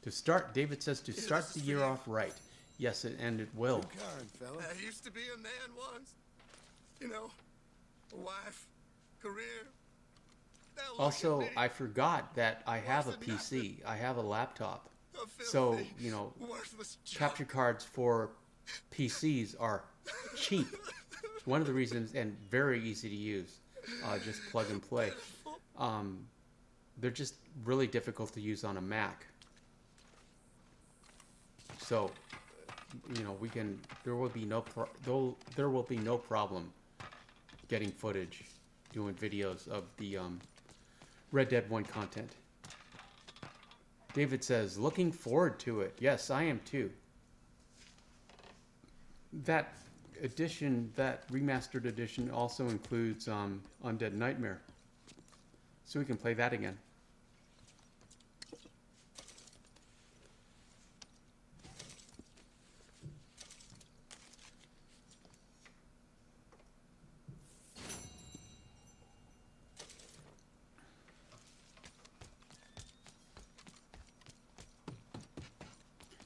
To start, David says to start the year off right. Yes, and it will. Good card, fella. I used to be a man once. You know, a wife, career. Now look Also, at me, I forgot that I have a Worse than PC. I have a laptop. a filthy, So, you know, worthless capture cards for PCs are cheap. One of the reasons, and very easy to use. Just plug and play. They're just really difficult to use on a Mac. So, you know, there will be no problem getting footage, doing videos of the Red Dead 1 content. David says, looking forward to it. Yes, I am too. That edition, that remastered edition, also includes Undead Nightmare. So we can play that again.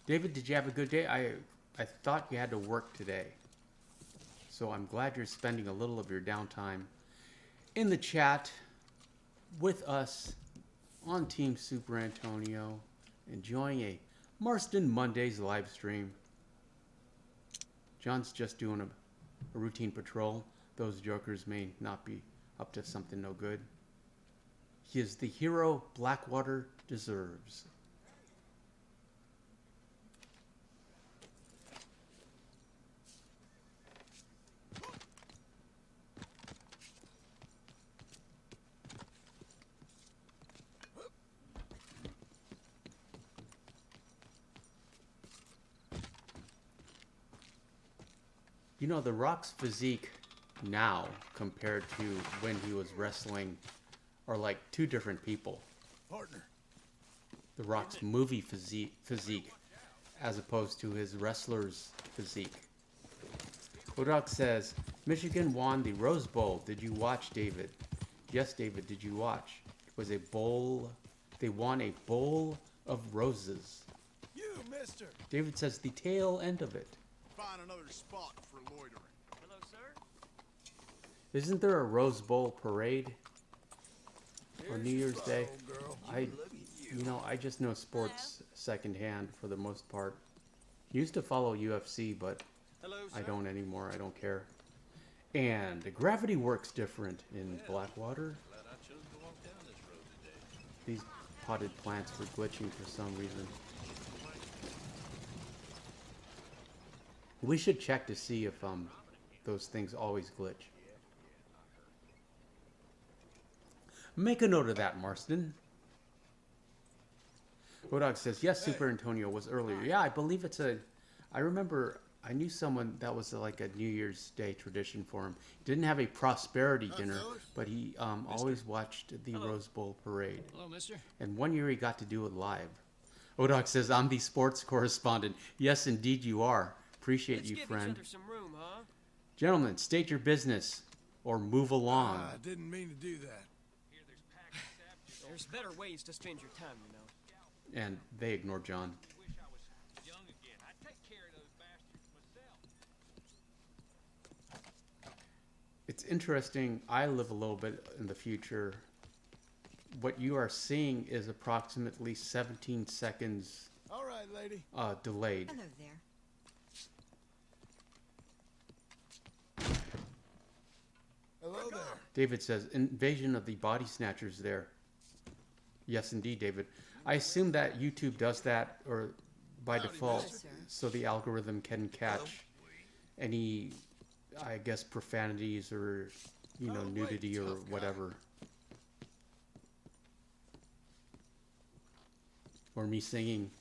David, did you have a good day? I thought you had to work today. So I'm glad you're spending a little of your downtime in the chat with us on Team Super Antonio, enjoying a Marston Mondays live stream. John's just doing a routine patrol. Those jokers may not be up to something no good. He is the hero Blackwater deserves. You know, The Rock's physique now compared to when he was wrestling are like two different people. partner. The Rock's movie physique as opposed to his wrestler's physique. Woodrock says, Michigan won the Rose Bowl. Did you watch, David? Yes, David, did you watch? It was a bowl. They won a bowl of roses. You, mister. David says the tail end of it. Find another spot for loitering. Hello, sir. Isn't there a Rose Bowl parade on New Year's Day? Girl. I just know sports secondhand for the most part. Used to follow UFC, but Hello, sir. I don't anymore. I don't care. And the gravity works different in Blackwater. Glad I chose to walk down this road today. These potted plants were glitching for some reason. We should check to see if those things always glitch. Make a note of that, Marston. Bodog says, yes, Super Antonio was earlier. Yeah, I believe I remember I knew someone that was like a New Year's Day tradition for him. He didn't have a prosperity dinner, but he always watched the Rose Bowl parade. Hello, mister. And one year he got to do it live. Odog says, I'm the sports correspondent. Yes, indeed you are. Appreciate Let's you, give friend. each other some room, huh? Gentlemen, state your business or move along. I didn't mean to do that. There's better ways to spend your time, you know. And they ignore John. Wish I was young again. I'd take care of those bastards myself. It's interesting. I live a little bit in the future. What you are seeing is approximately 17 seconds All right, lady. delayed. Hello there. Hello there. David says, invasion of the body snatchers there. Yes, indeed, David. I assume that YouTube does that or by default, mister. so the algorithm can catch any, I guess, profanities or, nudity or whatever. Or me singing.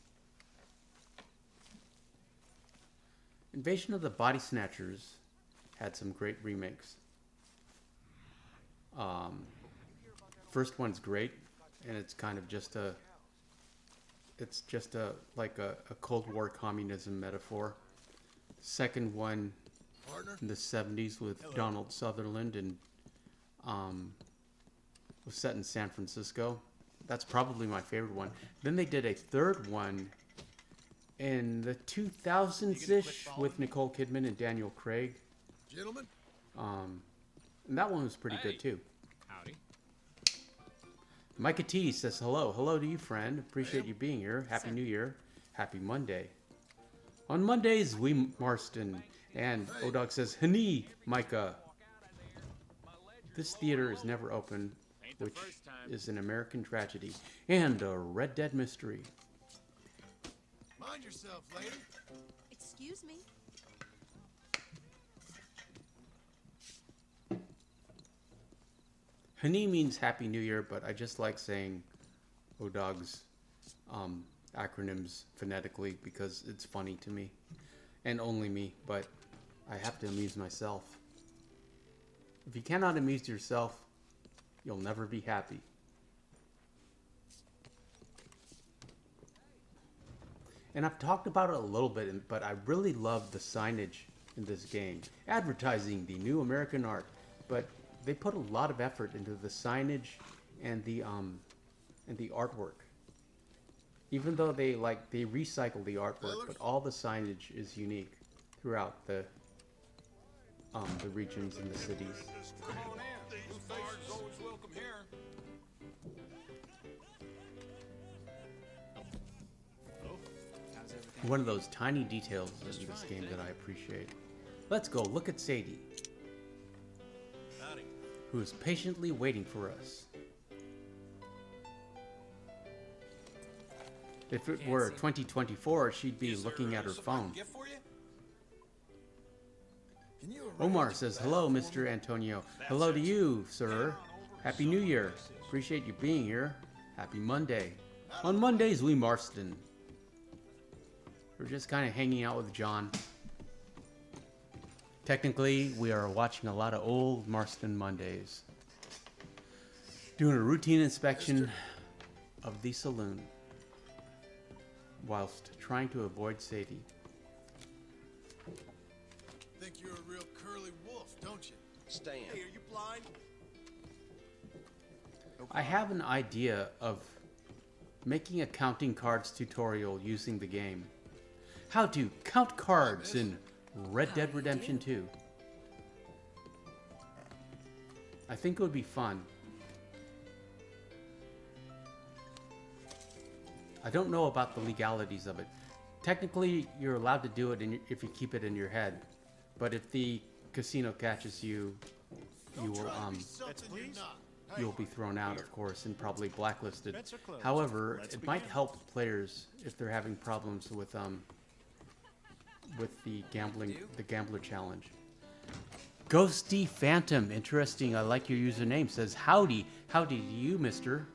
Invasion of the Body Snatchers had some great remakes. First one's great, and it's kind of just a Cold War communism metaphor. Second one Partner. in the 70s with Donald Sutherland and was set in San Francisco. That's probably my favorite one. Then they did a third one in the 2000s-ish with Nicole Kidman and Daniel Craig. Gentlemen. And that one was pretty Hey. good too. Howdy. Micah T says hello. Hello to you, friend. Appreciate you being here. Happy New Year. Happy Monday. On Mondays, we Marston. And Odog says, Hani, Micah. This theater is never open, which is an American tragedy and a Red Dead mystery. Mind yourself, lady. Excuse me. Hani means Happy New Year, but I just like saying Odog's acronyms phonetically because it's funny to me. And only me, but I have to amuse myself. If you cannot amuse yourself, you'll never be happy. And I've talked about it a little bit, but I really love the signage in this game. Advertising the new American art, but they put a lot of effort into the signage and the artwork. Even though they recycle the artwork, but all the signage is unique throughout the regions and the cities. Come on in. New faces always welcome here. One of those tiny details in this game that I appreciate. Let's go look at Sadie, who is patiently waiting for us. If it were 2024, she'd be looking at her phone. Omar says, hello, Mr. Antonio. Hello to you, sir. Happy New Year. Appreciate you being here. Happy Monday. On Mondays, we Marston. We're just kind of hanging out with John. Technically, we are watching a lot of old Marston Mondays. Doing a routine inspection of the saloon whilst trying to avoid Sadie. Think you're a real curly wolf, don't you? Stan. Hey, are you blind? I have an idea of making a counting cards tutorial using the game. How to count cards in Red Dead Redemption 2. I think it would be fun. I don't know about the legalities of it. Technically, you're allowed to do it if you keep it in your head. But if the casino catches you, you'll be thrown out, of course, and probably blacklisted. However, it might help players if they're having problems with the gambler challenge. Ghosty Phantom, interesting. I like your username. Says howdy to you, Mister,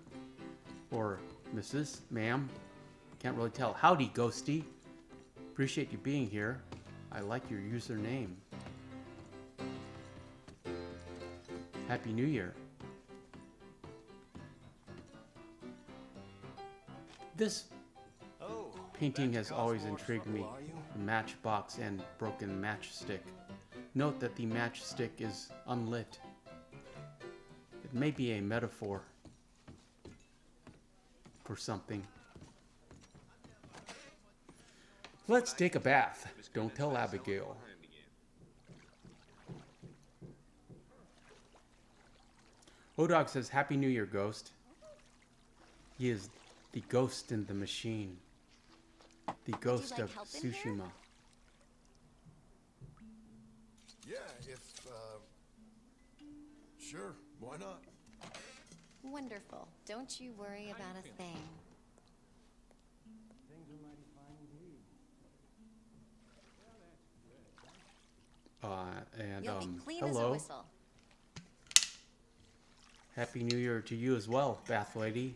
or Mrs. Ma'am. Can't really tell. Howdy, Ghosty. Appreciate you being here. I like your username. Happy New Year. This painting has always intrigued me. The matchbox and broken matchstick. Note that the matchstick is unlit. It may be a metaphor for something. Let's take a bath. Don't tell Abigail. Odog says, Happy New Year, Ghost. He is the ghost in the machine. The ghost of Tsushima. Yeah, sure, why not? Wonderful. Don't you worry about a thing. You'll be clean as a hello. whistle. Happy New Year to you as well, Bath Lady.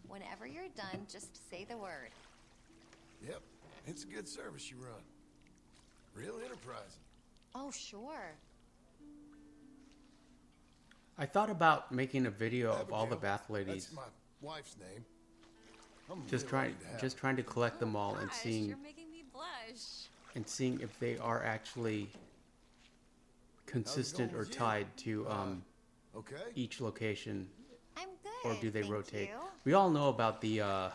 Whenever you're done, just say the word. Yep, it's a good service you run. Real enterprising. Oh, sure. I thought about making a video of all the Abigail, Bath Ladies. That's my wife's name. I'm Just real trying, lucky to have just trying to collect them all and Gosh, seeing you're making me blush. if they are actually consistent or with you? tied to Okay. each location, I'm good. or do they thank rotate? you. We all know about the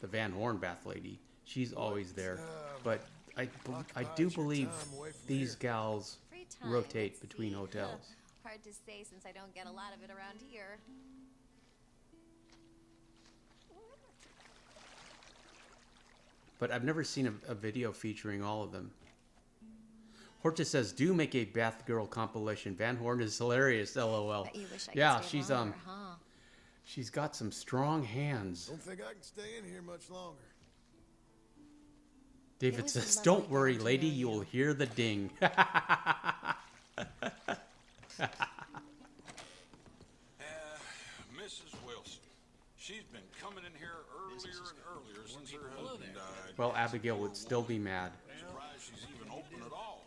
Van Horn Bath Lady. she's always there. But I do believe these gals Free time, rotate let's between see. hotels. Hard to say since I don't get a lot of it around here. But I've never seen a video featuring all of them. Horta says, "Do make a Batgirl compilation. Van Horn is hilarious." LOL. Bet you wish I Yeah, could stay she's longer, huh? she's got some strong hands. Don't think I can stay in here much longer. David was a says, lovely "Don't worry, getting to lady. know You will you." hear the ding." Mrs. Wilson. She's been coming in here earlier and earlier since her husband died. Well, Abigail would still be mad. Surprised she's even open at all.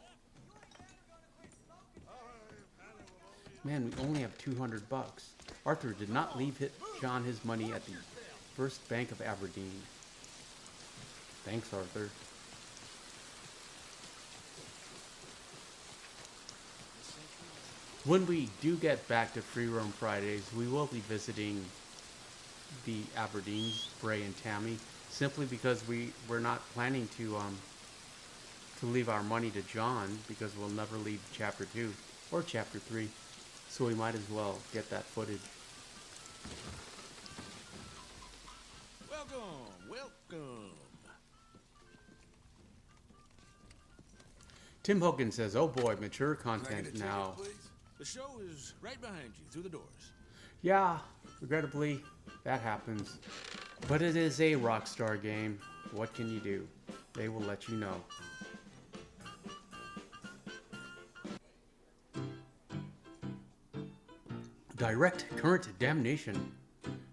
Man, we only have 200 bucks. Arthur did not leave John his money at the First Bank of Aberdeen. Thanks, Arthur. When we do get back to Free Roam Fridays, we will be visiting the Aberdeens, Bray and Tammy, simply because we're not planning to leave our money to John, because we'll never leave Chapter 2 or Chapter 3, so we might as well get that footage. Welcome. Tim Hogan says, "Oh boy, mature Can I get a content ticket, now." please? The show is right behind you, through the doors. Yeah, regrettably, that happens. But it is a Rockstar game. What can you do? They will let you know. Direct current damnation.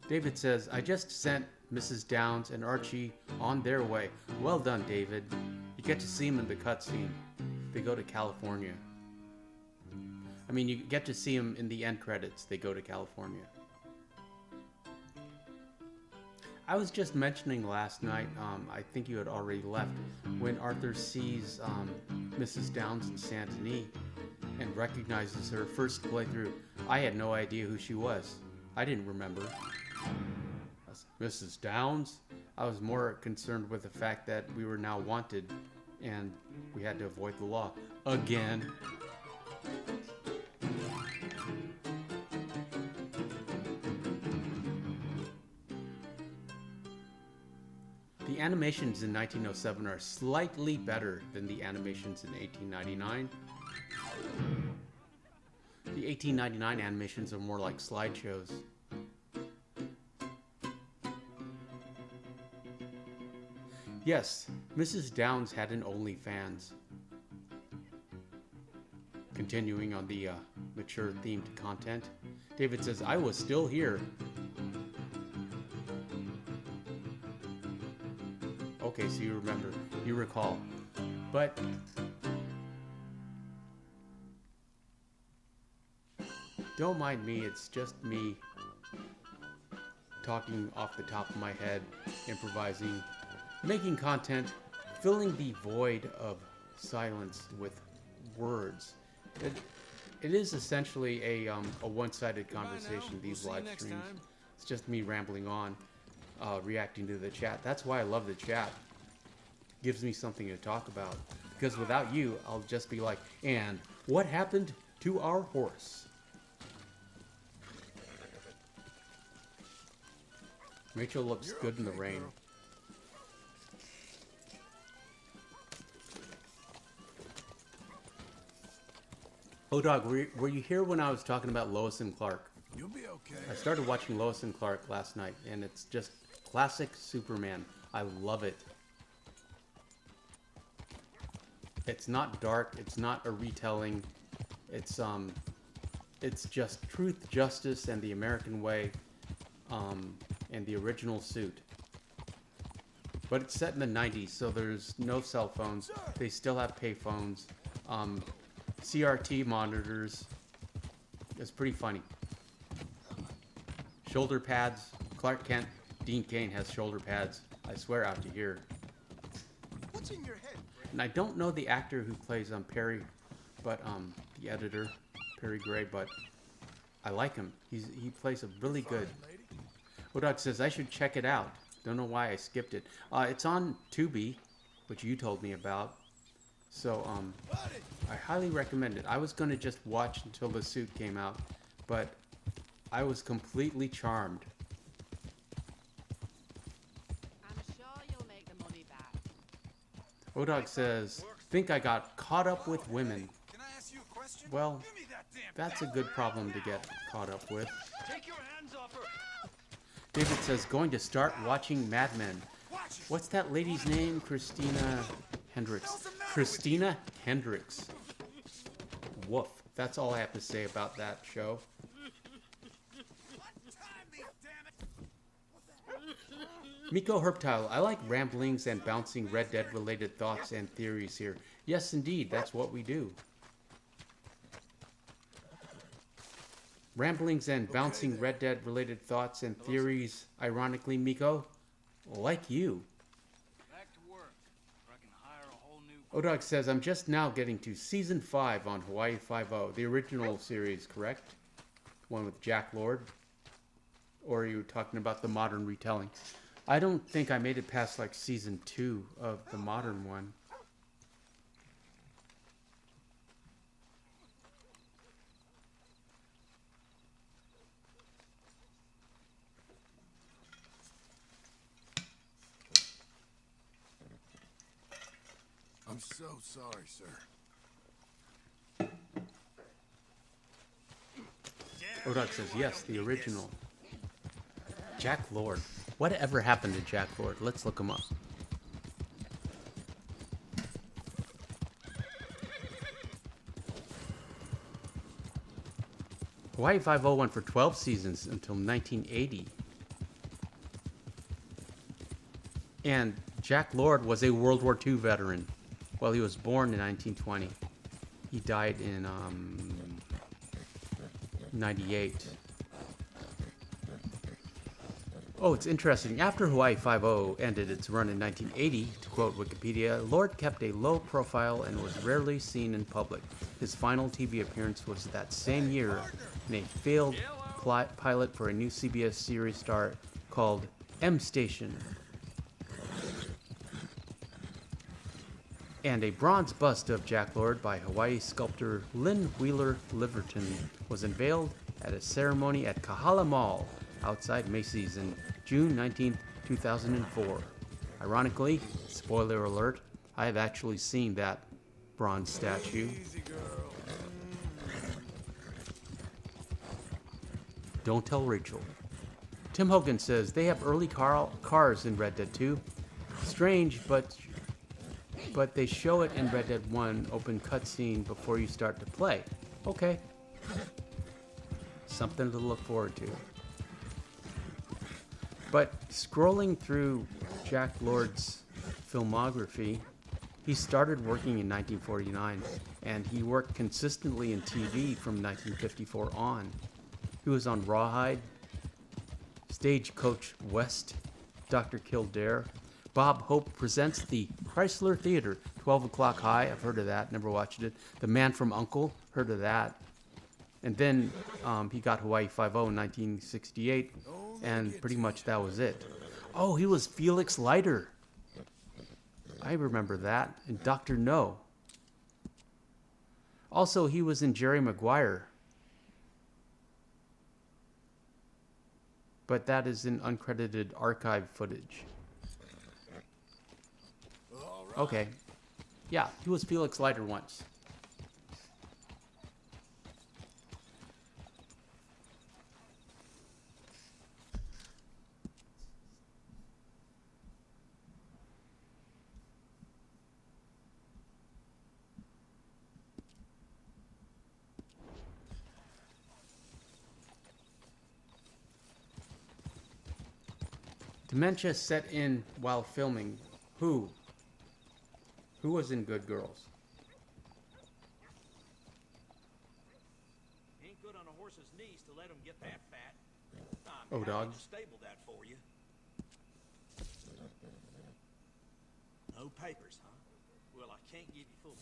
David says, "I just sent Mrs. Downs and Archie on their way." Well done, David. You get to see them in the cutscene. They go to California. I mean, you get to see them in the end credits. They go to California. I was just mentioning last night, I think you had already left, when Arthur sees Mrs. Downs in Santony and recognizes her first playthrough. I had no idea who she was. I didn't remember. Mrs. Downs? I was more concerned with the fact that we were now wanted and we had to avoid the law. Again. The animations in 1907 are slightly better than the animations in 1899. The 1899 animations are more like slideshows. Yes, Mrs. Downs had an OnlyFans. Continuing on the mature themed content, David says, "I was still here." Okay, so you remember, you recall. But don't mind me, it's just me talking off the top of my head, improvising, making content, filling the void of silence with words. It is essentially a one-sided conversation, these live streams. It's just me rambling on, reacting to the chat. That's why I love the chat. Gives me something to talk about. Because without you, I'll just be like, "And what happened to our horse?" Rachel looks good in the rain. girl. Oh, dog, were you here when I was talking about Lois and Clark? You'll be okay. I started watching Lois and Clark last night, and it's just classic Superman. I love it. It's not dark. It's not a retelling. It's just truth, justice, and the American way, and the original suit. But it's set in the 90s, so there's no cell phones. They still have pay phones. CRT monitors. It's pretty funny. Shoulder pads. Clark Kent, Dean Cain has shoulder pads. I swear out to here. What's in your head? And I don't know the actor who plays Perry, but the editor, Perry Gray, but I like him. He plays a really good. Lady? Odog says I should check it out. Don't know why I skipped it. It's on Tubi, which you told me about. So, I highly recommend it. I was going to just watch until the suit came out, but I was completely charmed. I'm sure you'll make the money back. Odog says, think I got caught up with women. Can I ask you a question? Well, Give me that damn that's a good problem to get caught up with. Take your hands off her. David says, going to start watching Mad Men. What's that lady's name? Christina Hendricks. Christina Hendricks. Woof. That's all I have to say about that show. Miko Herptile, I like ramblings and bouncing Red Dead related thoughts and theories here. Yes, indeed, that's what we do. Ramblings and bouncing Red Dead related thoughts and theories, ironically, Miko, like you. Back to work, or I can hire a whole new... Odog says, I'm just now getting to Season 5 on Hawaii Five-0, the original series, correct? One with Jack Lord? Or are you talking about the modern retelling? I don't think I made it past like Season 2 of the modern one. I'm so sorry, sir. Odog says, yes, the original. Jack Lord. Whatever happened to Jack Lord? Let's look him up. Hawaii Five-0 went for 12 seasons until 1980. And Jack Lord was a World War II veteran. Well, he was born in 1920. He died in 98. Oh, it's interesting. After Hawaii Five-0 ended its run in 1980, to quote Wikipedia, Lord kept a low profile and was rarely seen in public. His final TV appearance was that same year in a failed pilot for a new CBS series star called M Station. And a bronze bust of Jack Lord by Hawaii sculptor Lynn Wheeler Liverton was unveiled at a ceremony at Kahala Mall outside Macy's in June 19, 2004. Ironically, spoiler alert, I have actually seen that bronze statue. Don't tell Rachel. Tim Hogan says they have early cars in Red Dead 2. Strange, but they show it in Red Dead 1 open cutscene before you start to play. Okay. Something to look forward to. But scrolling through Jack Lord's filmography, he started working in 1949, and he worked consistently in TV from 1954 on. He was on Rawhide, Stagecoach West, Dr. Kildare, Bob Hope Presents the Chrysler Theater, 12 O'Clock High, I've heard of that, never watched it. The Man from U.N.C.L.E., heard of that. And then he got Hawaii Five-0 in 1968, and pretty much that was it. Oh, he was Felix Leiter. I remember that. And Dr. No. Also, he was in Jerry Maguire. But that is in uncredited archive footage. Okay. Yeah, he was Felix Leiter once. Dementia set in while filming. Who? Who was in Good Girls? Ain't good on a horse's knees to let him get that fat. Oh, I'm dog. happy to stable that for you. No papers, huh? Well, I can't give you full.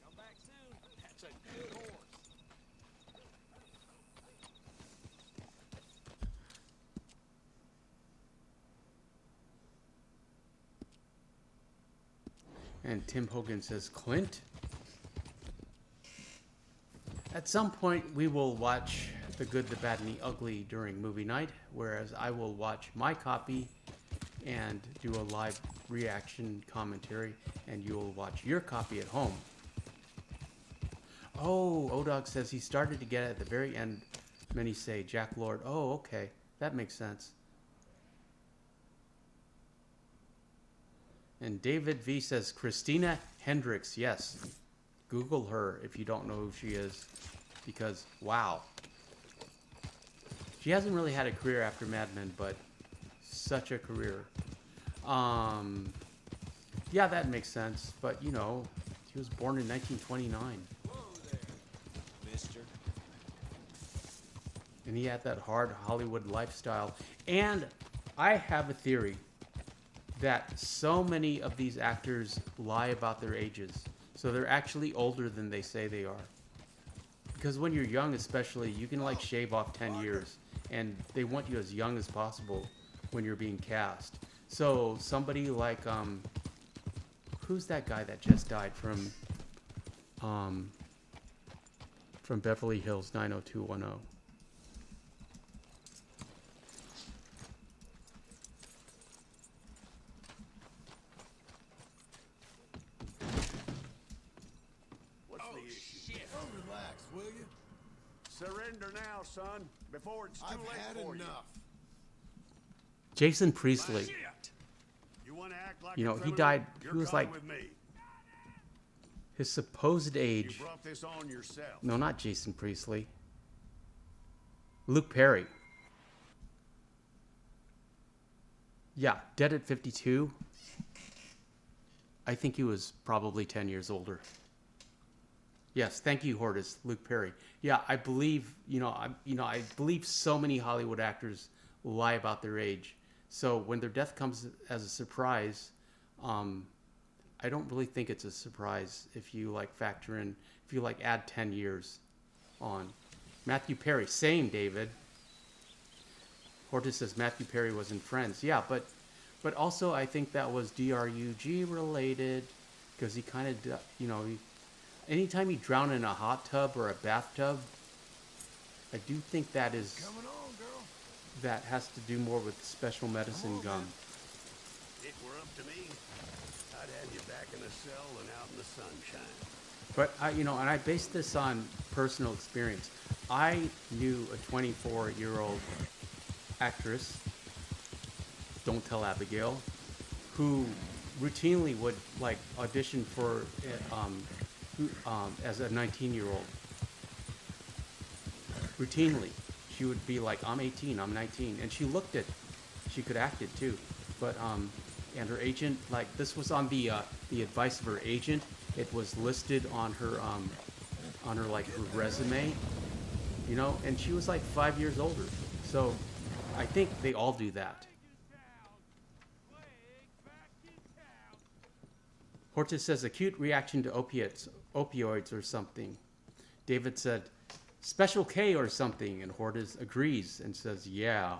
Come back soon. That's a good horse. And Tim Hogan says, Clint? At some point, we will watch The Good, the Bad, and the Ugly during movie night, whereas I will watch my copy and do a live reaction commentary, and you'll watch your copy at home. Oh, Odog says he started to get it at the very end. Many say Jack Lord. Oh, okay. That makes sense. And David V says Christina Hendricks. Yes. Google her if you don't know who she is. Because, wow. She hasn't really had a career after Mad Men, but such a career. Yeah, that makes sense. But, you know, she was born in 1929. Mister. And he had that hard Hollywood lifestyle. And I have a theory that so many of these actors lie about their ages. So they're actually older than they say they are. Because when you're young especially, you can like shave off 10 years. And they want you as young as possible when you're being cast. So somebody like, who's that guy that just died from Beverly Hills 90210? Relax, will you? Surrender now, son, before it's too I've late had for enough. Jason Priestley. Shit. You want to act like You a know, he criminal? died, You're he was coming like, with me. his supposed You age. brought this on yourself. No, not Jason Priestley. Luke Perry. Yeah, dead at 52. I think he was probably 10 years older. Yes, thank you, Hortus. Luke Perry. Yeah, I believe, I believe so many Hollywood actors lie about their age. So when their death comes as a surprise, I don't really think it's a surprise if you add 10 years on. Matthew Perry, same, David. Hortus says Matthew Perry was in Friends. Yeah, but also I think that was DRUG related, because he kind of, anytime you drown in a hot tub or a bathtub, I do think that is, Coming on, girl. that has to do more with special medicine gum. If it were up to me, I'd have you back in the cell and out in the sunshine. But and I base this on personal experience. I knew a 24-year-old actress, don't tell Abigail, who routinely would like audition for as a 19-year-old. Routinely, she would be like, "I'm 18, I'm 19," and she could act it too. But and her agent, like, this was on the advice of her agent. It was listed on her like her resume, and she was like 5 years older. So I think they all do that. Hortus says acute reaction to opioids or something. David said Special K or something, and Hortus agrees and says, yeah.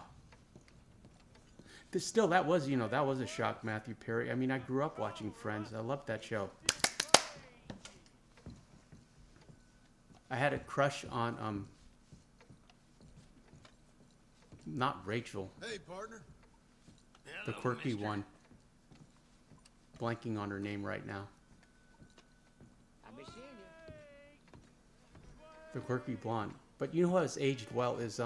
Still, that was a shock, Matthew Perry. I mean, I grew up watching Friends. I loved that show. I had a crush on, not Rachel. Hey, partner. The quirky one. Blanking on her name right now. I'll be seeing you. The quirky blonde. But you know who has aged well is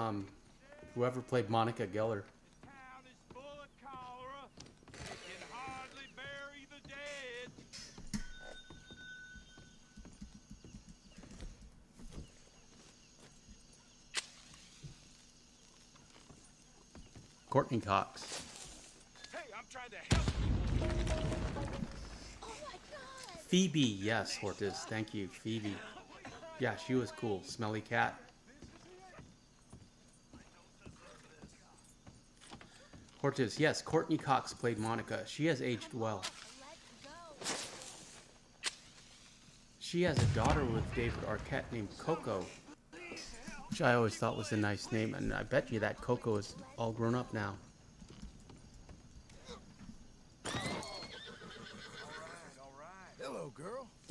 whoever played Monica Geller. Town is full of cholera. It can hardly bury the dead. Courtney Cox. Hey, I'm trying to help you. Oh my god! Phoebe, yes, Hortus. Thank you, Phoebe. Yeah, she was cool. Smelly cat. Hortus, yes, Courtney Cox played Monica. She has aged well. She has a daughter with David Arquette named Coco, which I always thought was a nice name, and I bet you that Coco is all grown up now.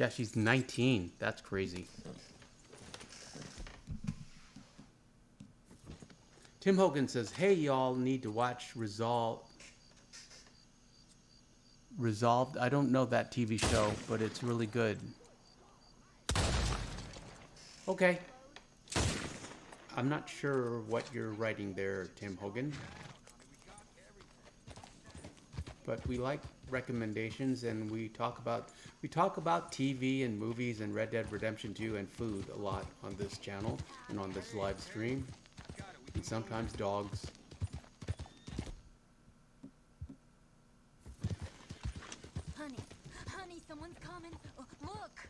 Yeah, she's 19. That's crazy. Tim Hogan says, hey, y'all need to watch Resolved. I don't know that TV show, but it's really good. Okay. I'm not sure what you're writing there, Tim Hogan. But we like recommendations, and we talk about TV and movies and Red Dead Redemption 2 and food a lot on this channel and on this live stream. And sometimes dogs. Honey, someone's coming. Look.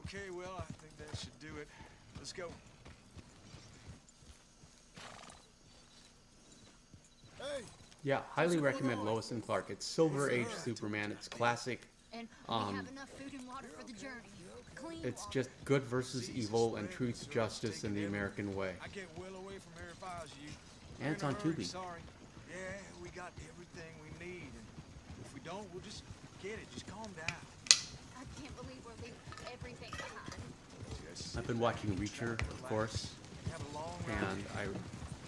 Okay, well, I think that should do it. Let's go. Hey, Yeah, highly recommend Lois and Clark. It's Silver Age Superman. It's classic. And we have enough food and water for the journey. Clean It's water. just good versus evil and truth, justice, in the American way. I get well away from here if I was you. And it's on We're in a hurry, Tubi. Sorry. Yeah, we got everything we need. And if we don't, we'll just get it. Just calm down. I can't believe we're leaving everything behind. Just I've been watching Reacher, of course, have a long ride. and I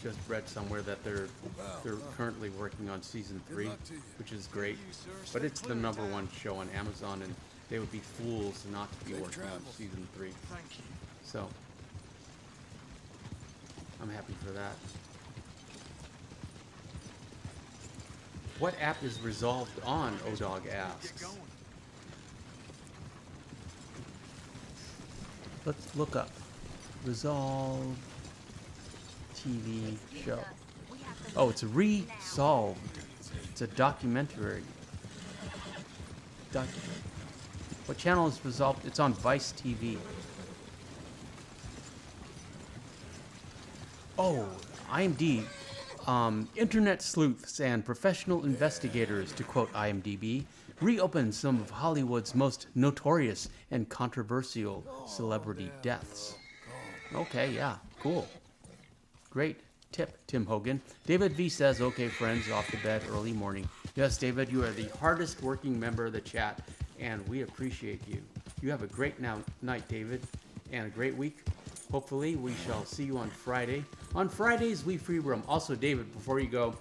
just read somewhere that they're currently working on season 3, which is great. But it's the #1 show on Amazon, and they would be fools not to be working on season 3. Thank you. So I'm happy for that. What app is Resolved on? O-Dog asks. Let's look up Resolve TV show. Oh, it's Resolved. It's a documentary. What channel is Resolved? It's on Vice TV. Oh, IMDb. Internet sleuths and professional investigators, to quote IMDb, reopen some of Hollywood's most notorious and controversial celebrity deaths. Okay, yeah, cool. Great tip, Tim Hogan. David V says, okay, friends, off to bed early morning. Yes, David, you are the hardest working member of the chat, and we appreciate you. You have a great night, David, and a great week. Hopefully, we shall see you on Friday. On Fridays, we free roam. Also, David, before you go,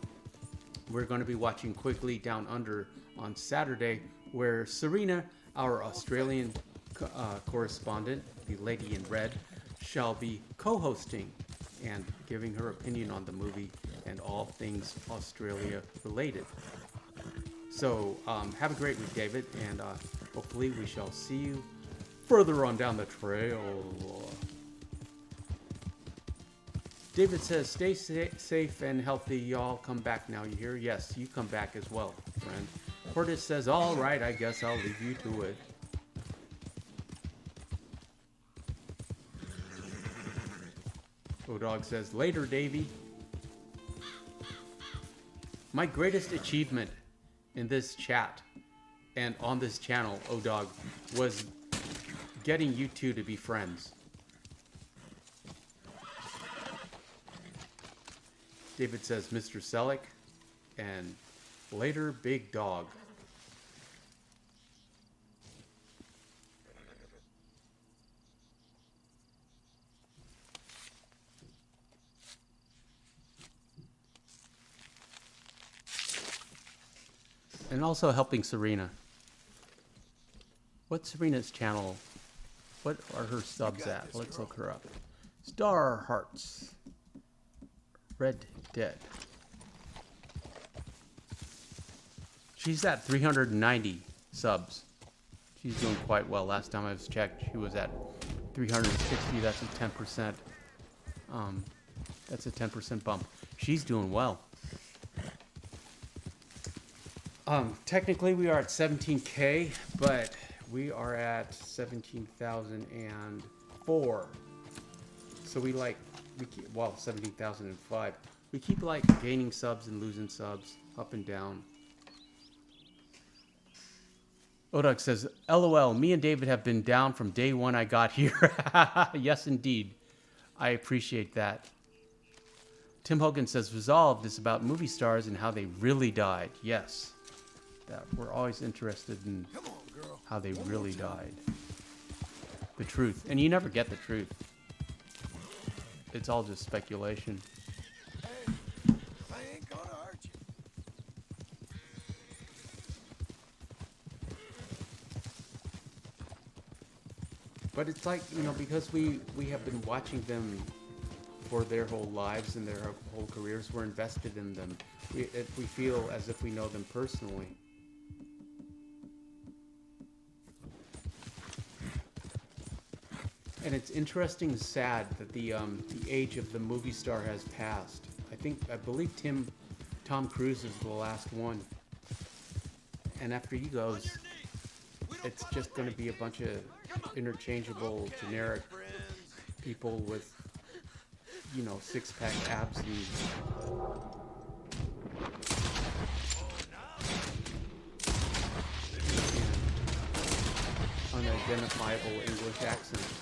we're going to be watching Quickly Down Under on Saturday, where Serena, our Australian correspondent, the Lady in Red, shall be co-hosting and giving her opinion on the movie and all things Australia related. So, have a great week, David, and hopefully we shall see you further on down the trail. David says, stay safe and healthy, y'all. Come back now, you hear? Yes, you come back as well, friend. Portis says, all right, I guess I'll leave you to it. O-Dog says, later, Davey. My greatest achievement in this chat and on this channel, O-Dog, was getting you two to be friends. David says, Mr. Selleck, and later, Big Dog. And also helping Serena. What's Serena's channel? What are her subs at? Let's look her up. Star Hearts. Red Dead. She's at 390 subs. She's doing quite well. Last time I was checked, she was at 360. That's a 10%. That's a 10% bump. She's doing well. Technically we are at 17K, but we are at 17,004. So we keep, well, 17,005. We keep like gaining subs and losing subs, up and down. Odak says, LOL, me and David have been down from day one I got here. Yes, indeed. I appreciate that. Tim Hogan says, Resolved is about movie stars and how they really died. Yes. That we're always interested in how they really died. the truth, and you never get the truth. It's all just speculation. Hey, I ain't gonna hurt you. But it's like, you know, because we have been watching them for their whole lives and their whole careers, we're invested in them. We feel as if we know them personally. And it's interesting and sad that the age of the movie star has passed. I believe Tom Cruise is the last one. And after he goes, it's just going to be a bunch of interchangeable, generic people with, you know, six-pack abs and unidentifiable English accents.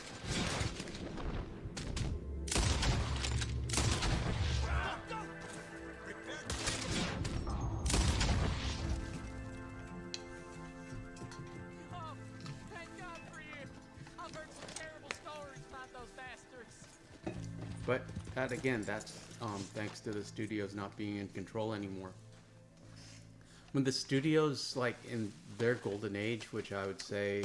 But that again, that's thanks to the studios not being in control anymore. When the studios, like in their golden age, which I would say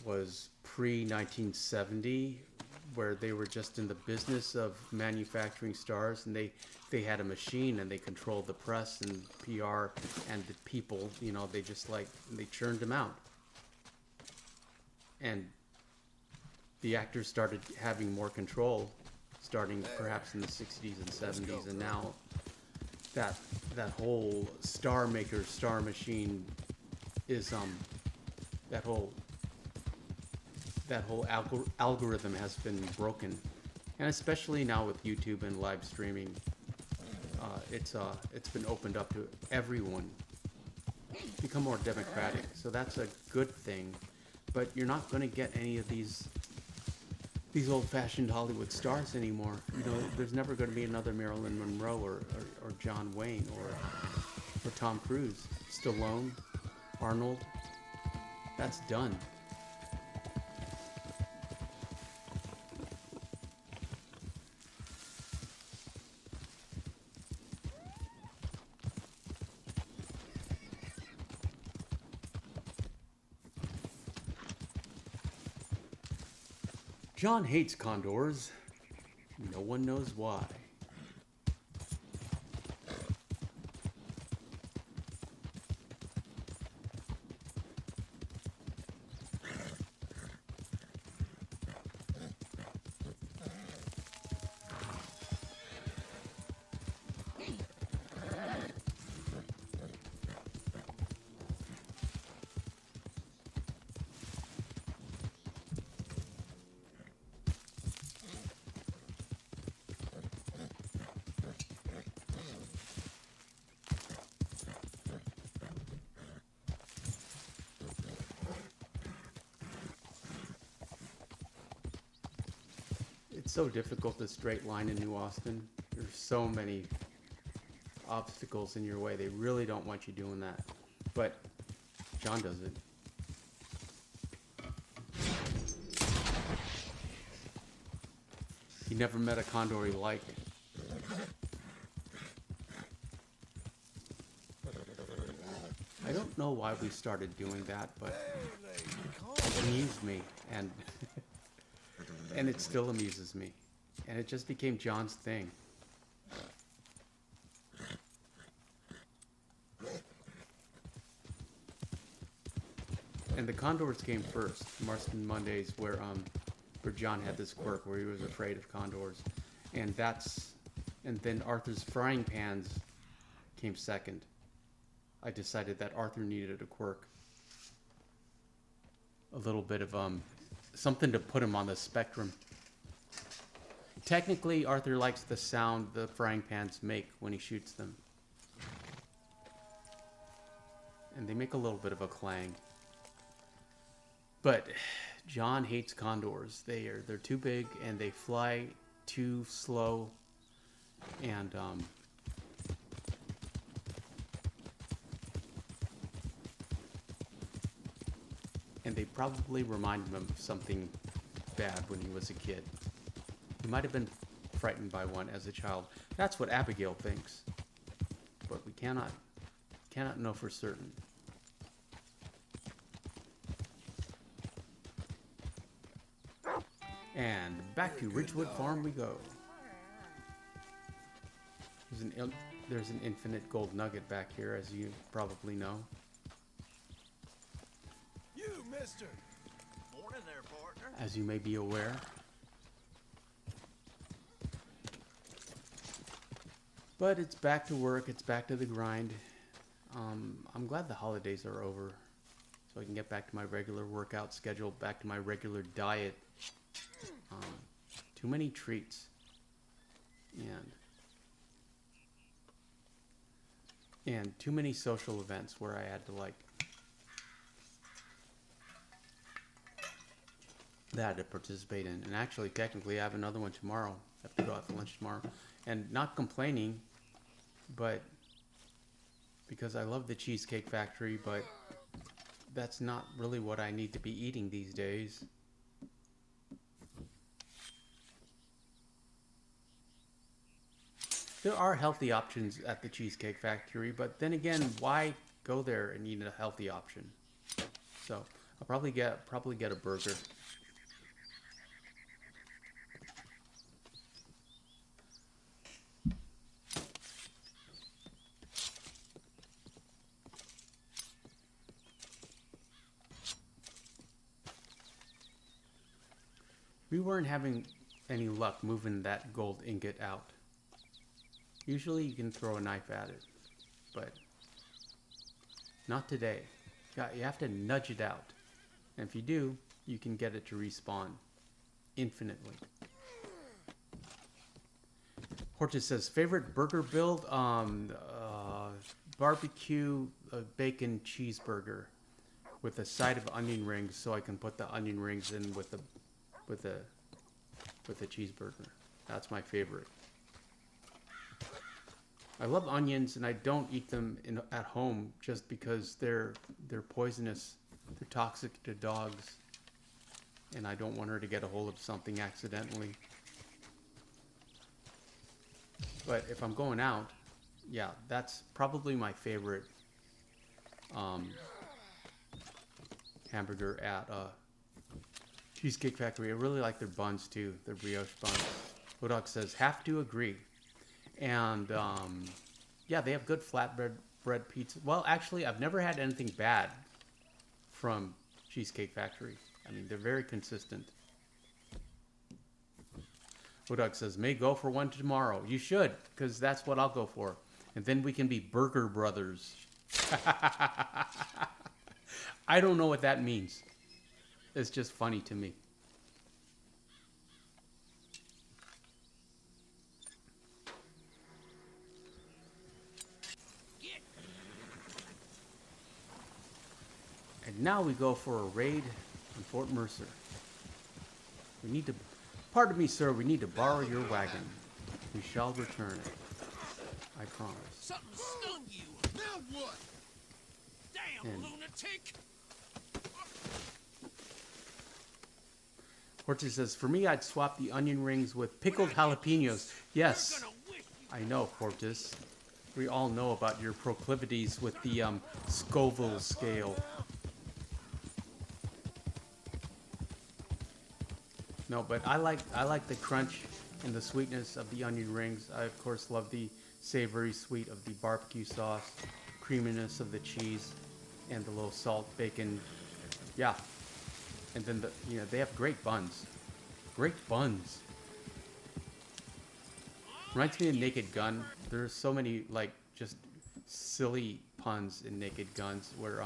was pre-1970, where they were just in the business of manufacturing stars, and they had a machine and they controlled the press and PR and the people, you know, they churned them out. And the actors started having more control, starting perhaps in the 60s and 70s, and now that whole star maker, star machine is that whole algorithm has been broken, and especially now with YouTube and live streaming, it's been opened up to everyone, become more democratic. So that's a good thing, but you're not going to get any of these old-fashioned Hollywood stars anymore. You know, there's never going to be another Marilyn Monroe or John Wayne or Tom Cruise, Stallone, Arnold. That's done. John hates condors. No one knows why. It's so difficult to straight line in New Austin. There's so many obstacles in your way. They really don't want you doing that. But John does it. He never met a condor he liked. I don't know why we started doing that, but it amused me, and and it still amuses me. And it just became John's thing. And the condors came first. Marston Mondays, where John had this quirk where he was afraid of condors. And then Arthur's frying pans came second. I decided that Arthur needed a quirk. A little bit of something to put him on the spectrum. Technically, Arthur likes the sound the frying pans make when he shoots them. And they make a little bit of a clang. But John hates condors. They're too big and they fly too slow, and and they probably reminded him of something bad when he was a kid. He might have been frightened by one as a child. That's what Abigail thinks, but we cannot know for certain. And back to Ridgewood Farm we go. There's an infinite gold nugget back here, as you probably know. You, mister. Morning there, partner. As you may be aware. But it's back to work, it's back to the grind. I'm glad the holidays are over, so I can get back to my regular workout schedule, back to my regular diet. Too many treats. And too many social events where I had to participate in. And actually, technically, I have another one tomorrow. I have to go out for lunch tomorrow. And not complaining, but because I love the Cheesecake Factory, but that's not really what I need to be eating these days. There are healthy options at the Cheesecake Factory, but then again, why go there and eat a healthy option? So I'll probably get a burger. We weren't having any luck moving that gold ingot out. Usually you can throw a knife at it, but not today. You have to nudge it out. And if you do, you can get it to respawn infinitely. Hortus says, favorite burger build? Barbecue bacon cheeseburger with a side of onion rings, so I can put the onion rings in with the cheeseburger. That's my favorite. I love onions, and I don't eat them at home just because they're poisonous. They're toxic to dogs, and I don't want her to get a hold of something accidentally. But if I'm going out, yeah, that's probably my favorite hamburger at Cheesecake Factory. I really like their buns too, their brioche buns. Bodog says, have to agree. And yeah, they have good flatbread pizza. Well, actually, I've never had anything bad from Cheesecake Factory. I mean, they're very consistent. Bodog says, may go for one tomorrow. You should, because that's what I'll go for. And then we can be burger brothers. I don't know what that means. It's just funny to me. And now we go for a raid on Fort Mercer. We need to, pardon me, sir, we need to borrow your wagon. We shall return it. I promise. Something stung you. Now what? Damn lunatic! Hortus says, for me, I'd swap the onion rings with pickled jalapenos. Yes, I know, Hortus. We all know about your proclivities with the Scoville scale. No, but I like the crunch and the sweetness of the onion rings. I of course love the savory sweet of the barbecue sauce, creaminess of the cheese, and the little salt, bacon. Yeah. And then they have great buns. Great buns. Reminds me of Naked Gun. There's so many just silly puns in Naked Guns where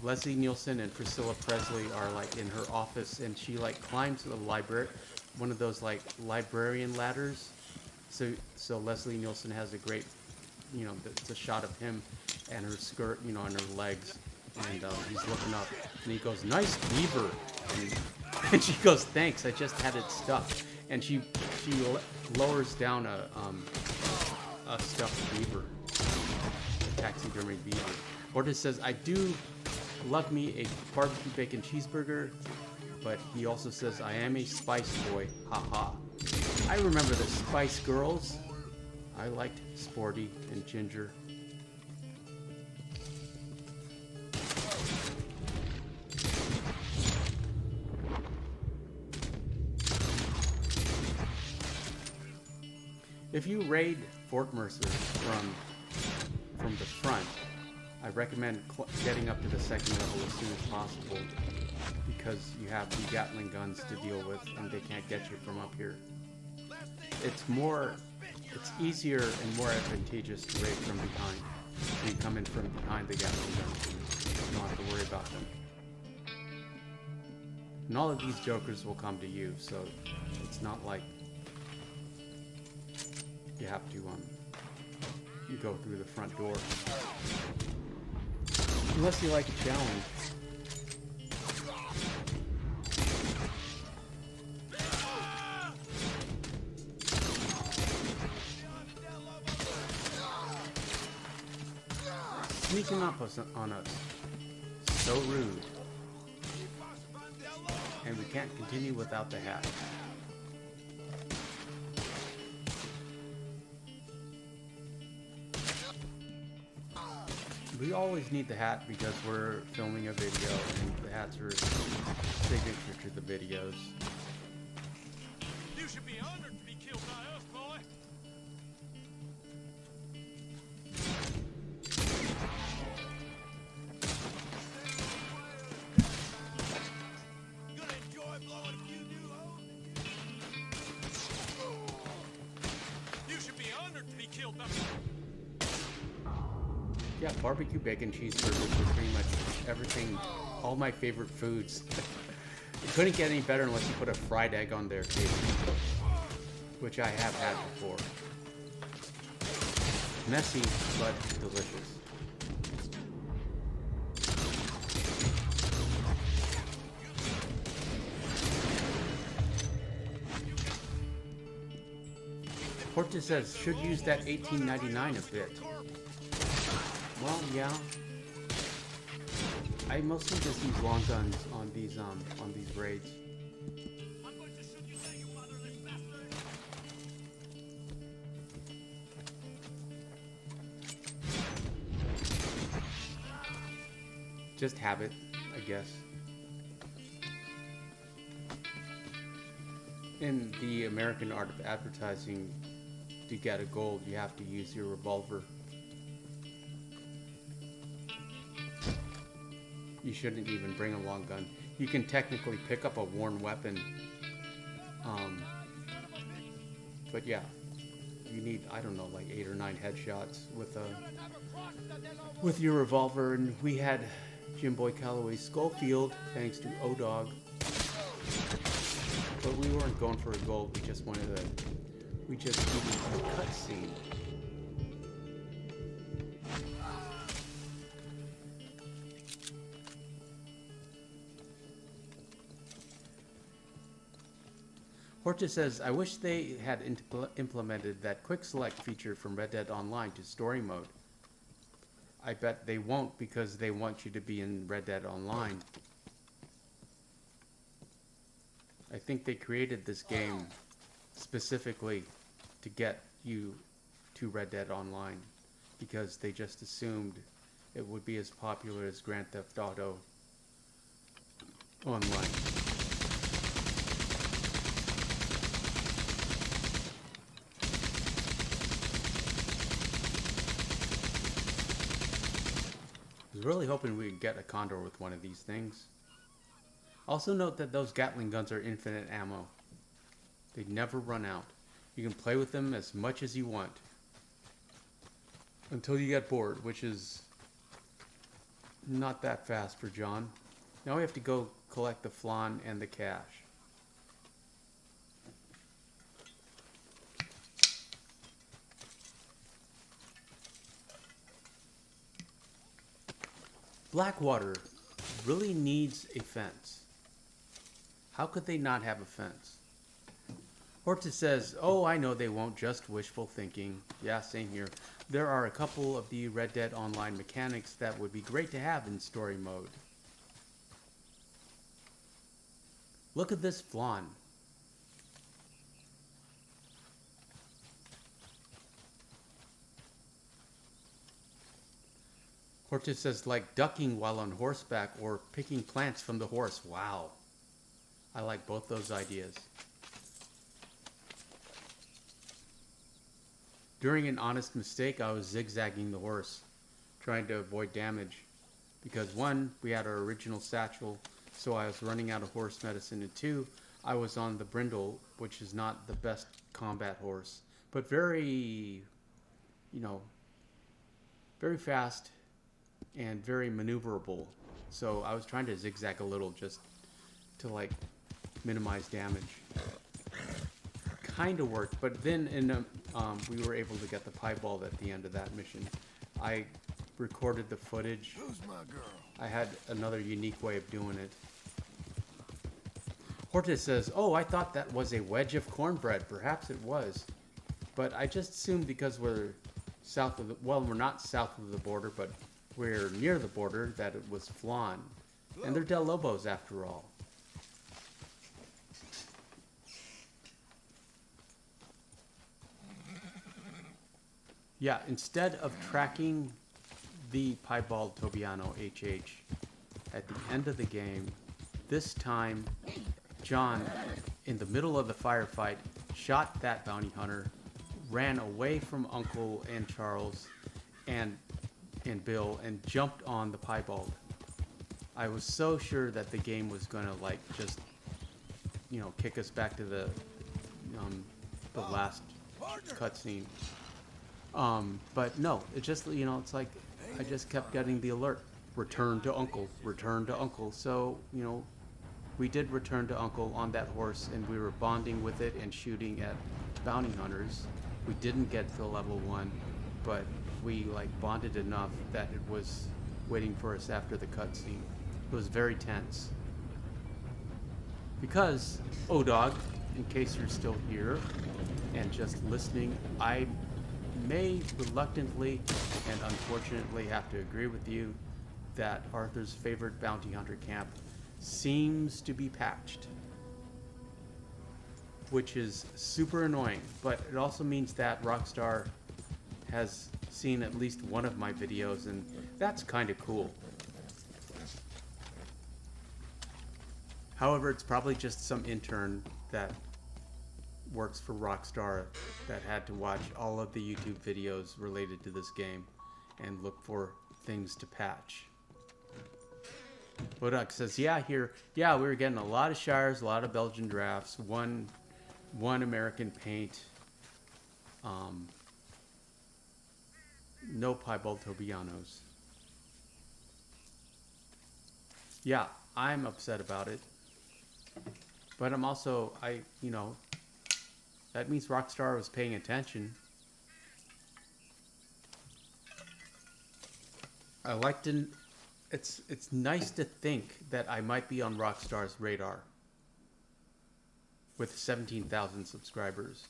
Leslie Nielsen and Priscilla Presley are in her office, and she climbs the library, one of those librarian ladders. So Leslie Nielsen has a great, it's a shot of him and her skirt, on her legs, and he's looking up, and he goes, "Nice beaver," and she goes, "Thanks, I just had it stuck," and she lowers down a stuffed beaver, a taxidermy beaver. Hortus says, I do love me a barbecue bacon cheeseburger, but he also says, I am a spice boy, haha. I remember the Spice Girls. I liked Sporty and Ginger. If you raid Fort Mercer from the front, I recommend getting up to the second level as soon as possible, because you have the Gatling guns to deal with and they can't get you from up here. It's easier and more advantageous to raid from behind. So you come in from behind the Gatling guns and you don't have to worry about them. And all of these jokers will come to you, so it's not like you have to you go through the front door. Unless you like a challenge. Sneaking up on us. So rude. And we can't continue without the hat. We always need the hat because we're filming a video and the hats are signature to the videos. You should be honored to be killed by us, boy. Gonna enjoy blowing a few new holes. You should be honored to be killed by... Yeah, barbecue bacon cheeseburgers are pretty much everything, all my favorite foods. It couldn't get any better unless you put a fried egg on there too, which I have had before. Messy, but delicious. Porta says, should use that $18.99 a bit. Well, yeah. I mostly just use long guns on these raids. Just habit, I guess. In the American art of advertising, to get a gold, you have to use your revolver. You shouldn't even bring a long gun. You can technically pick up a worn weapon. But yeah, you need, I don't know, like 8 or 9 headshots with your revolver. And we had Jim Boy Calloway's Skullfield, thanks to O-Dog. But we weren't going for a gold. We just needed a cutscene. Horta says, I wish they had implemented that quick select feature from Red Dead Online to story mode. I bet they won't because they want you to be in Red Dead Online. I think they created this game specifically to get you to Red Dead Online because they just assumed it would be as popular as Grand Theft Auto Online. I was really hoping we could get a Condor with one of these things. Also note that those Gatling guns are infinite ammo. They never run out. You can play with them as much as you want. Until you get bored, which is not that fast for John. Now we have to go collect the flan and the cash. Blackwater really needs a fence. How could they not have a fence? Horta says, oh, I know they won't, just wishful thinking. Yeah, same here. There are a couple of the Red Dead Online mechanics that would be great to have in story mode. Look at this flan. Cortez says, like ducking while on horseback or picking plants from the horse. Wow. I like both those ideas. During an honest mistake, I was zigzagging the horse, trying to avoid damage. Because one, we had our original satchel, so I was running out of horse medicine. And two, I was on the brindle, which is not the best combat horse. But very, you know, very fast and very maneuverable. So I was trying to zigzag a little just to like minimize damage. Kind of worked, but then we were able to get the piebald at the end of that mission. I recorded the footage. Who's my girl? I had another unique way of doing it. Hortus says, oh, I thought that was a wedge of cornbread. Perhaps it was. But I just assumed because we're south of the, well, we're not south of the border, but we're near the border, that it was flan. And they're Del Lobos after all. Yeah, instead of tracking the piebald Tobiano HH at the end of the game, this time John, in the middle of the firefight, shot that bounty hunter, ran away from Uncle and Charles and Bill, and jumped on the piebald. I was so sure that the game was gonna like just, you know, kick us back to the last cutscene. But no, it just, you know, it's like I just kept getting the alert. Return to Uncle, return to Uncle. So, you know, we did return to Uncle on that horse, and we were bonding with it and shooting at bounty hunters. We didn't get to level 1, but we like bonded enough that it was waiting for us after the cutscene. It was very tense. Because, O-Dog, in case you're still here and just listening, I may reluctantly and unfortunately have to agree with you that Arthur's favorite bounty hunter camp seems to be patched, which is super annoying, but it also means that Rockstar has seen at least one of my videos, and that's kind of cool. However, it's probably just some intern that works for Rockstar that had to watch all of the YouTube videos related to this game and look for things to patch. Bodak says, yeah, we were getting a lot of Shires, a lot of Belgian drafts, one American paint, no piebald Tobianos. Yeah, I'm upset about it. But I'm also, you know, that means Rockstar was paying attention. I like to, it's nice to think that I might be on Rockstar's radar with 17,000 subscribers.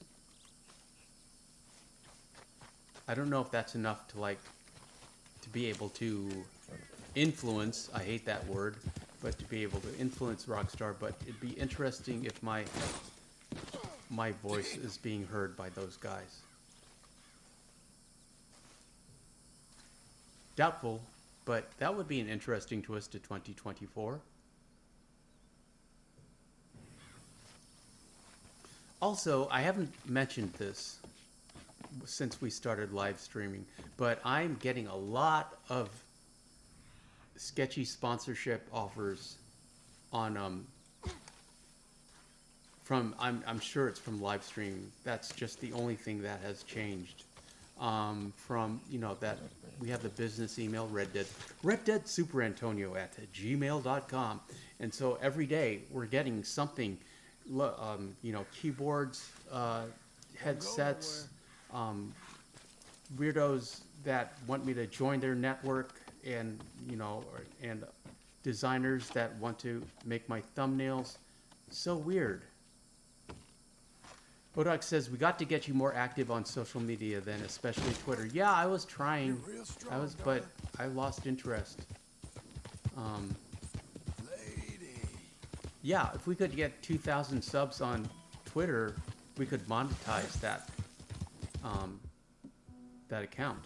I don't know if that's enough to like, to be able to influence, I hate that word, but to be able to influence Rockstar, but it'd be interesting if my voice is being heard by those guys. Doubtful, but that would be an interesting twist to 2024. Also, I haven't mentioned this since we started live streaming, but I'm getting a lot of sketchy sponsorship offers on from I'm sure it's from live streaming. That's just the only thing that has changed. From, you know, that we have the business email Red Dead superantonio at gmail.com, and so every day we're getting something, you know, keyboards, headsets, weirdos that want me to join their network, and, you know, and designers that want to make my thumbnails. So weird. Bodak says, we got to get you more active on social media then, especially Twitter. Yeah, I was trying. But I lost interest. yeah, if we could get 2,000 subs on Twitter, we could monetize that that account.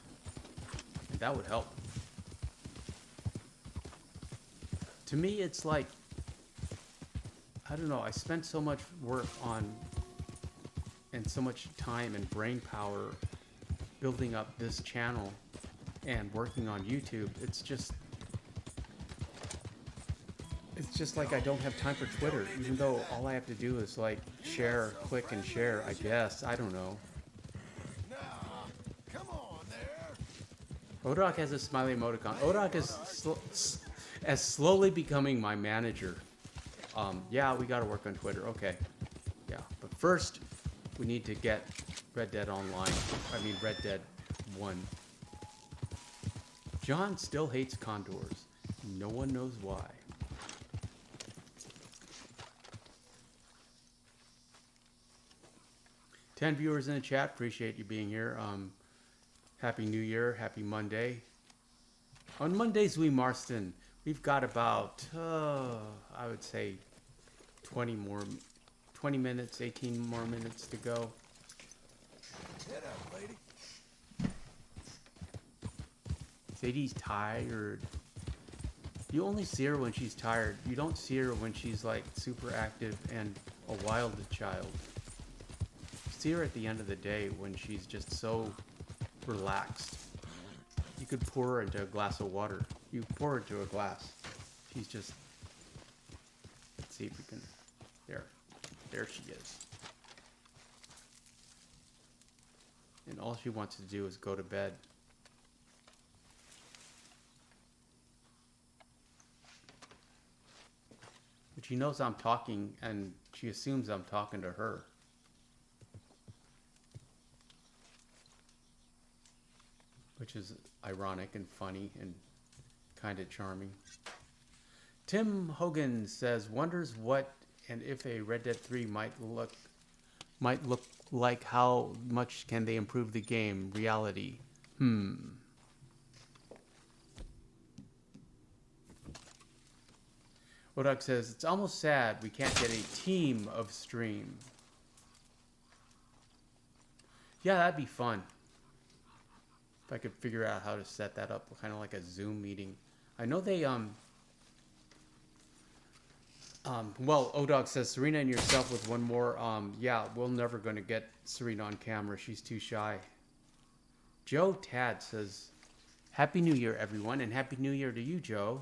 And that would help. To me, it's like, I don't know, I spent so much work on and so much time and brain power building up this channel and working on YouTube. It's just like I don't have time for Twitter, even though all I have to do is like share, click and share, I guess. I don't know. Nah, come on there. Odok has a smiley emoticon. Odok is slowly becoming my manager. Yeah, we gotta work on Twitter. Okay. Yeah, but first we need to get Red Dead Online. I mean Red Dead 1. John still hates condors. No one knows why. Ten viewers in the chat. Appreciate you being here. Happy New Year. Happy Monday. On Mondays, Marston. We've got about, I would say, 20 minutes, 18 more minutes to go. Get up, lady. Sadie's tired. You only see her when she's tired. You don't see her when she's like super active and a wild child. You see her at the end of the day when she's just so relaxed. You could pour her into a glass of water. You pour her into a glass. She's just... Let's see if we can... There she is. And all she wants to do is go to bed. But she knows I'm talking, and she assumes I'm talking to her. Which is ironic and funny and kind of charming. Tim Hogan says, wonders what and if a Red Dead 3 might look like. How much can they improve the game? Reality. Odak says, it's almost sad we can't get a team of stream. Yeah, that'd be fun. If I could figure out how to set that up, kind of like a Zoom meeting. I know they, well, Odog says, Serena and yourself with one more. Yeah, we're never going to get Serena on camera. She's too shy. Joe Tad says, Happy New Year, everyone, and Happy New Year to you, Joe.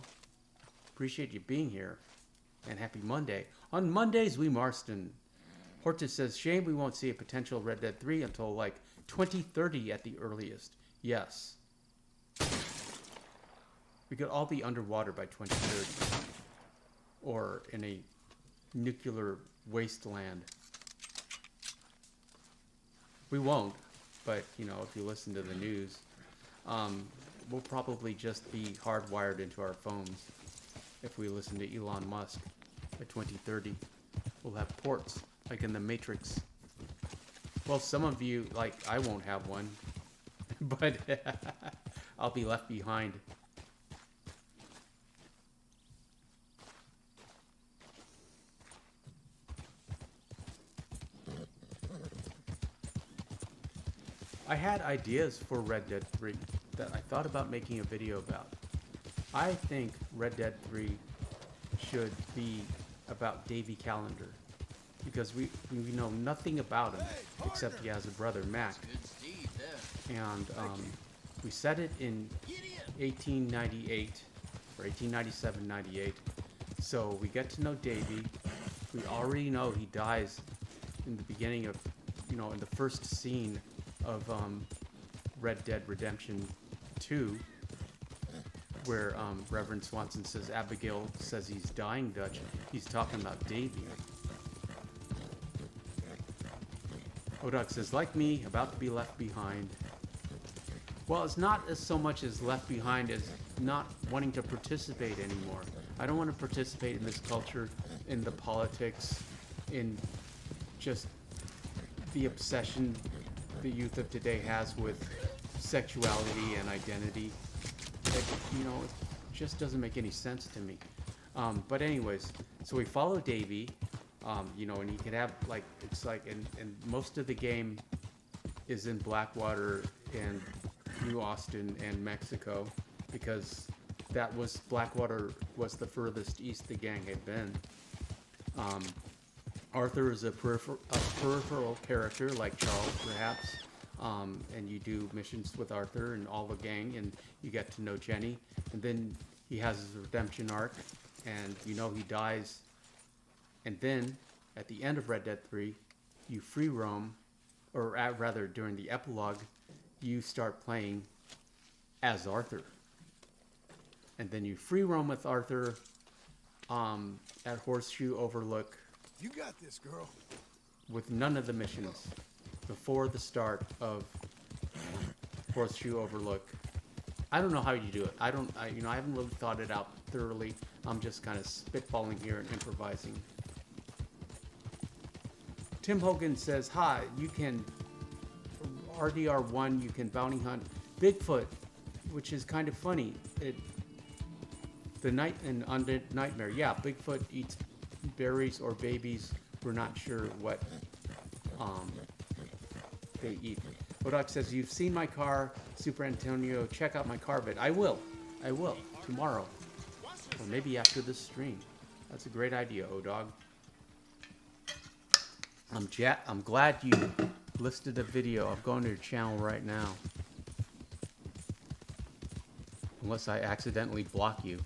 Appreciate you being here. And happy Monday. On Mondays, Marston. Hortus says, shame we won't see a potential Red Dead 3 until like 2030 at the earliest. Yes. We could all be underwater by 2030. Or in a nuclear wasteland. We won't, but, you know, if you listen to the news, we'll probably just be hardwired into our phones. If we listen to Elon Musk, by 2030, we'll have ports, like in the Matrix. Well, some of you, like, I won't have one, but I'll be left behind. I had ideas for Red Dead 3 that I thought about making a video about. I think Red Dead 3 should be about Davy Callender, because we know nothing about him except he has a brother, Mac. And we set it in 1898 or 1897-98. So we get to know Davy. We already know he dies in the beginning of, you know, in the first scene of Red Dead Redemption 2, where Reverend Swanson says Abigail says he's dying Dutch. He's talking about Davy. Odak says, like me, about to be left behind. Well, it's not as so much as left behind as not wanting to participate anymore. I don't want to participate in this culture, in the politics, in just the obsession the youth of today has with sexuality and identity. It, you know, it just doesn't make any sense to me. But anyways, so we follow Davy, you know, and you can have like, it's like, and most of the game is in Blackwater and New Austin and Mexico, because that was, Blackwater was the furthest east the gang had been. Arthur is a peripheral character like Charles, perhaps, and you do missions with Arthur and all the gang, and you get to know Jenny, and then he has his redemption arc, and you know he dies, and then at the end of Red Dead 3, you free roam, or rather during the epilogue, you start playing as Arthur, and then you free roam with Arthur at Horseshoe Overlook. You got this, girl. With none of the missions before the start of Horseshoe Overlook. I don't know how you do it. I haven't really thought it out thoroughly. I'm just kind of spitballing here and improvising. Tim Hogan says, hi, you can RDR1, you can bounty hunt Bigfoot, which is kind of funny. The night and undead nightmare. Yeah, Bigfoot eats berries or babies. We're not sure what they eat. Bodoc says, you've seen my car, Super Antonio. Check out my car vid. I will tomorrow, or maybe after this stream. That's a great idea, O-Dog. I'm glad you listed a video. I'm going to your channel right now, unless I accidentally block you.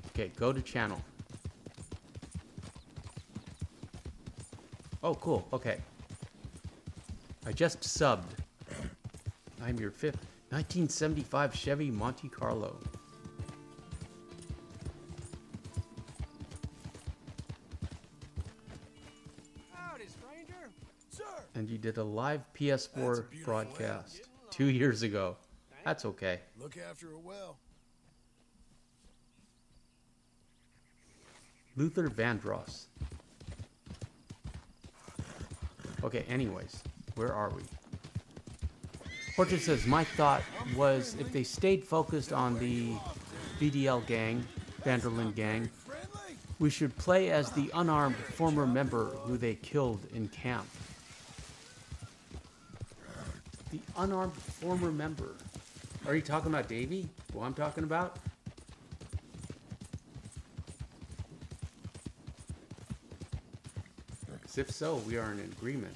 Okay, go to channel. Oh, cool. Okay. I just subbed. I'm your fifth 1975 Chevy Monte Carlo. Howdy, stranger. Sir. And you did a live PS4 broadcast 2 years ago. That's okay. Look after her well. Luther Vandross. Okay, anyways, where are we? Portrait says, my thought was if they stayed focused on the VDL gang, Vanderlyn gang, we should play as the unarmed former member who they killed in camp. The unarmed former member. Are you talking about Davy? Who I'm talking about? If so, we are in agreement.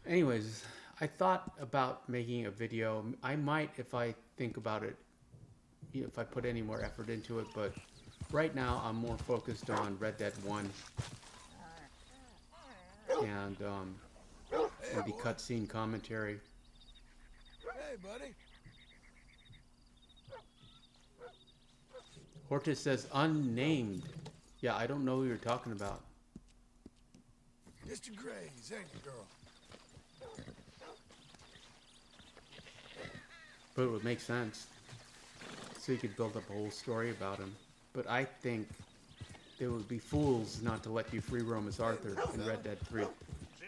Anyways, I thought about making a video. I might, if I think about it, if I put any more effort into it, but right now I'm more focused on Red Dead 1 and the cutscene commentary. Hey, buddy. Hortus says unnamed. Yeah, I don't know who you're talking about. Mr. Graves, ain't you, girl? But it would make sense. So you could build up a whole story about him. But I think they would be fools not to let you free roam as Arthur in Red Dead 3.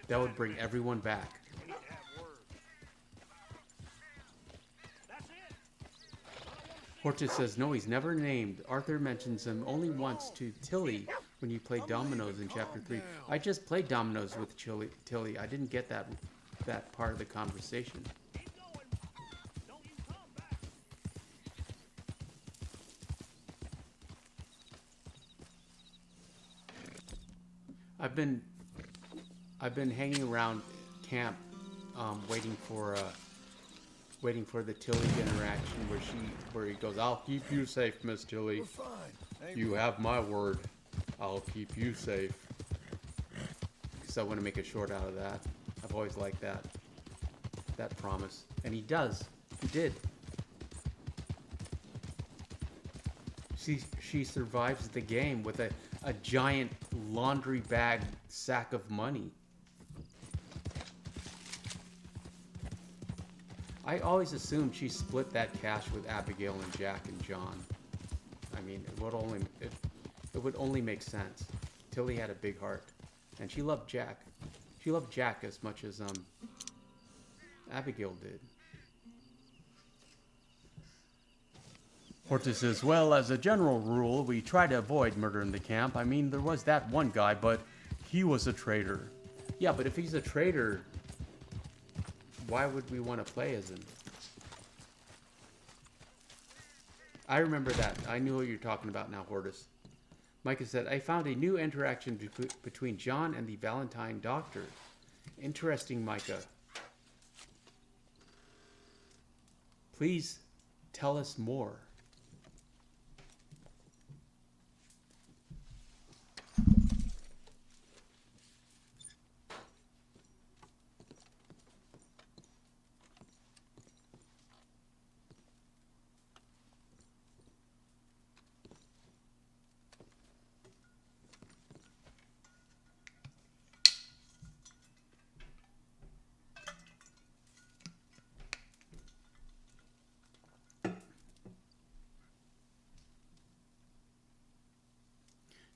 That would bring everyone back. Hortus says, no, he's never named. Arthur mentions him only once to Tilly when you play dominoes in Chapter 3. I just played dominoes with Tilly. I didn't get that part of the conversation. I've been hanging around camp, waiting for the Tilly interaction where he goes, I'll keep you safe, Miss Tilly. We're fine. You have my word. I'll keep you safe. So I want to make a short out of that. I've always liked that promise. And he does. He did. She survives the game with a giant laundry bag sack of money. I always assumed she split that cash with Abigail and Jack and John. I mean, it would only make sense. Tilly had a big heart, and she loved Jack. She loved Jack as much as Abigail did. Horta says, well, as a general rule, we try to avoid murder in the camp. I mean, there was that one guy, but he was a traitor. Yeah, but if he's a traitor, why would we want to play as him? I remember that. I knew what you're talking about now, Hortus. Micah said, I found a new interaction between John and the Valentine doctor. Interesting, Micah. Please tell us more.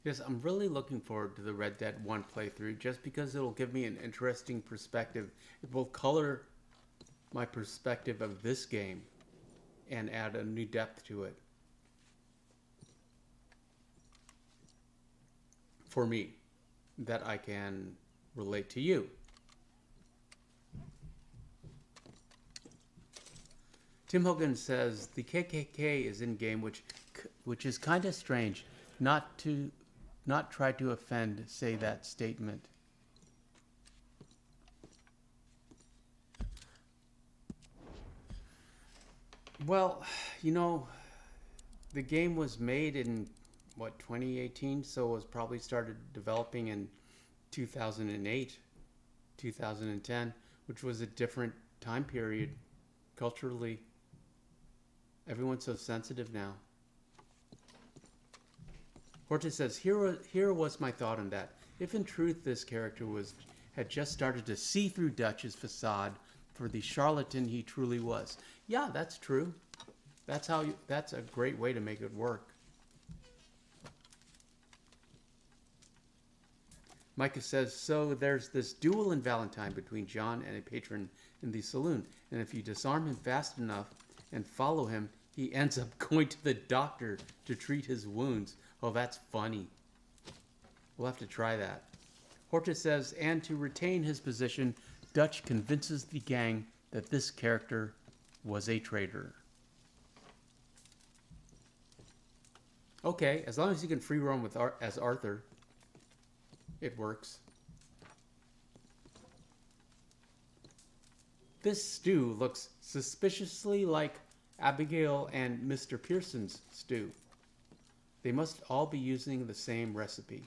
Yes, I'm really looking forward to the Red Dead 1 playthrough just because it'll give me an interesting perspective. It will color my perspective of this game and add a new depth to it. For me, that I can relate to you. Tim Hogan says the KKK is in game, which is kind of strange. Not try to offend, say that statement. Well, you know, the game was made in, what, 2018? So it was probably started developing in 2008, 2010, which was a different time period culturally. Everyone's so sensitive now. Horta says, here was my thought on that. If in truth this character had just started to see through Dutch's facade for the charlatan he truly was. Yeah, that's true. That's a great way to make it work. Micah says, so there's this duel in Valentine between John and a patron in the saloon. And if you disarm him fast enough and follow him, he ends up going to the doctor to treat his wounds. Oh, that's funny. We'll have to try that. Horta says, and to retain his position, Dutch convinces the gang that this character was a traitor. Okay, as long as you can free roam as Arthur, it works. This stew looks suspiciously like Abigail and Mr. Pearson's stew. They must all be using the same recipe.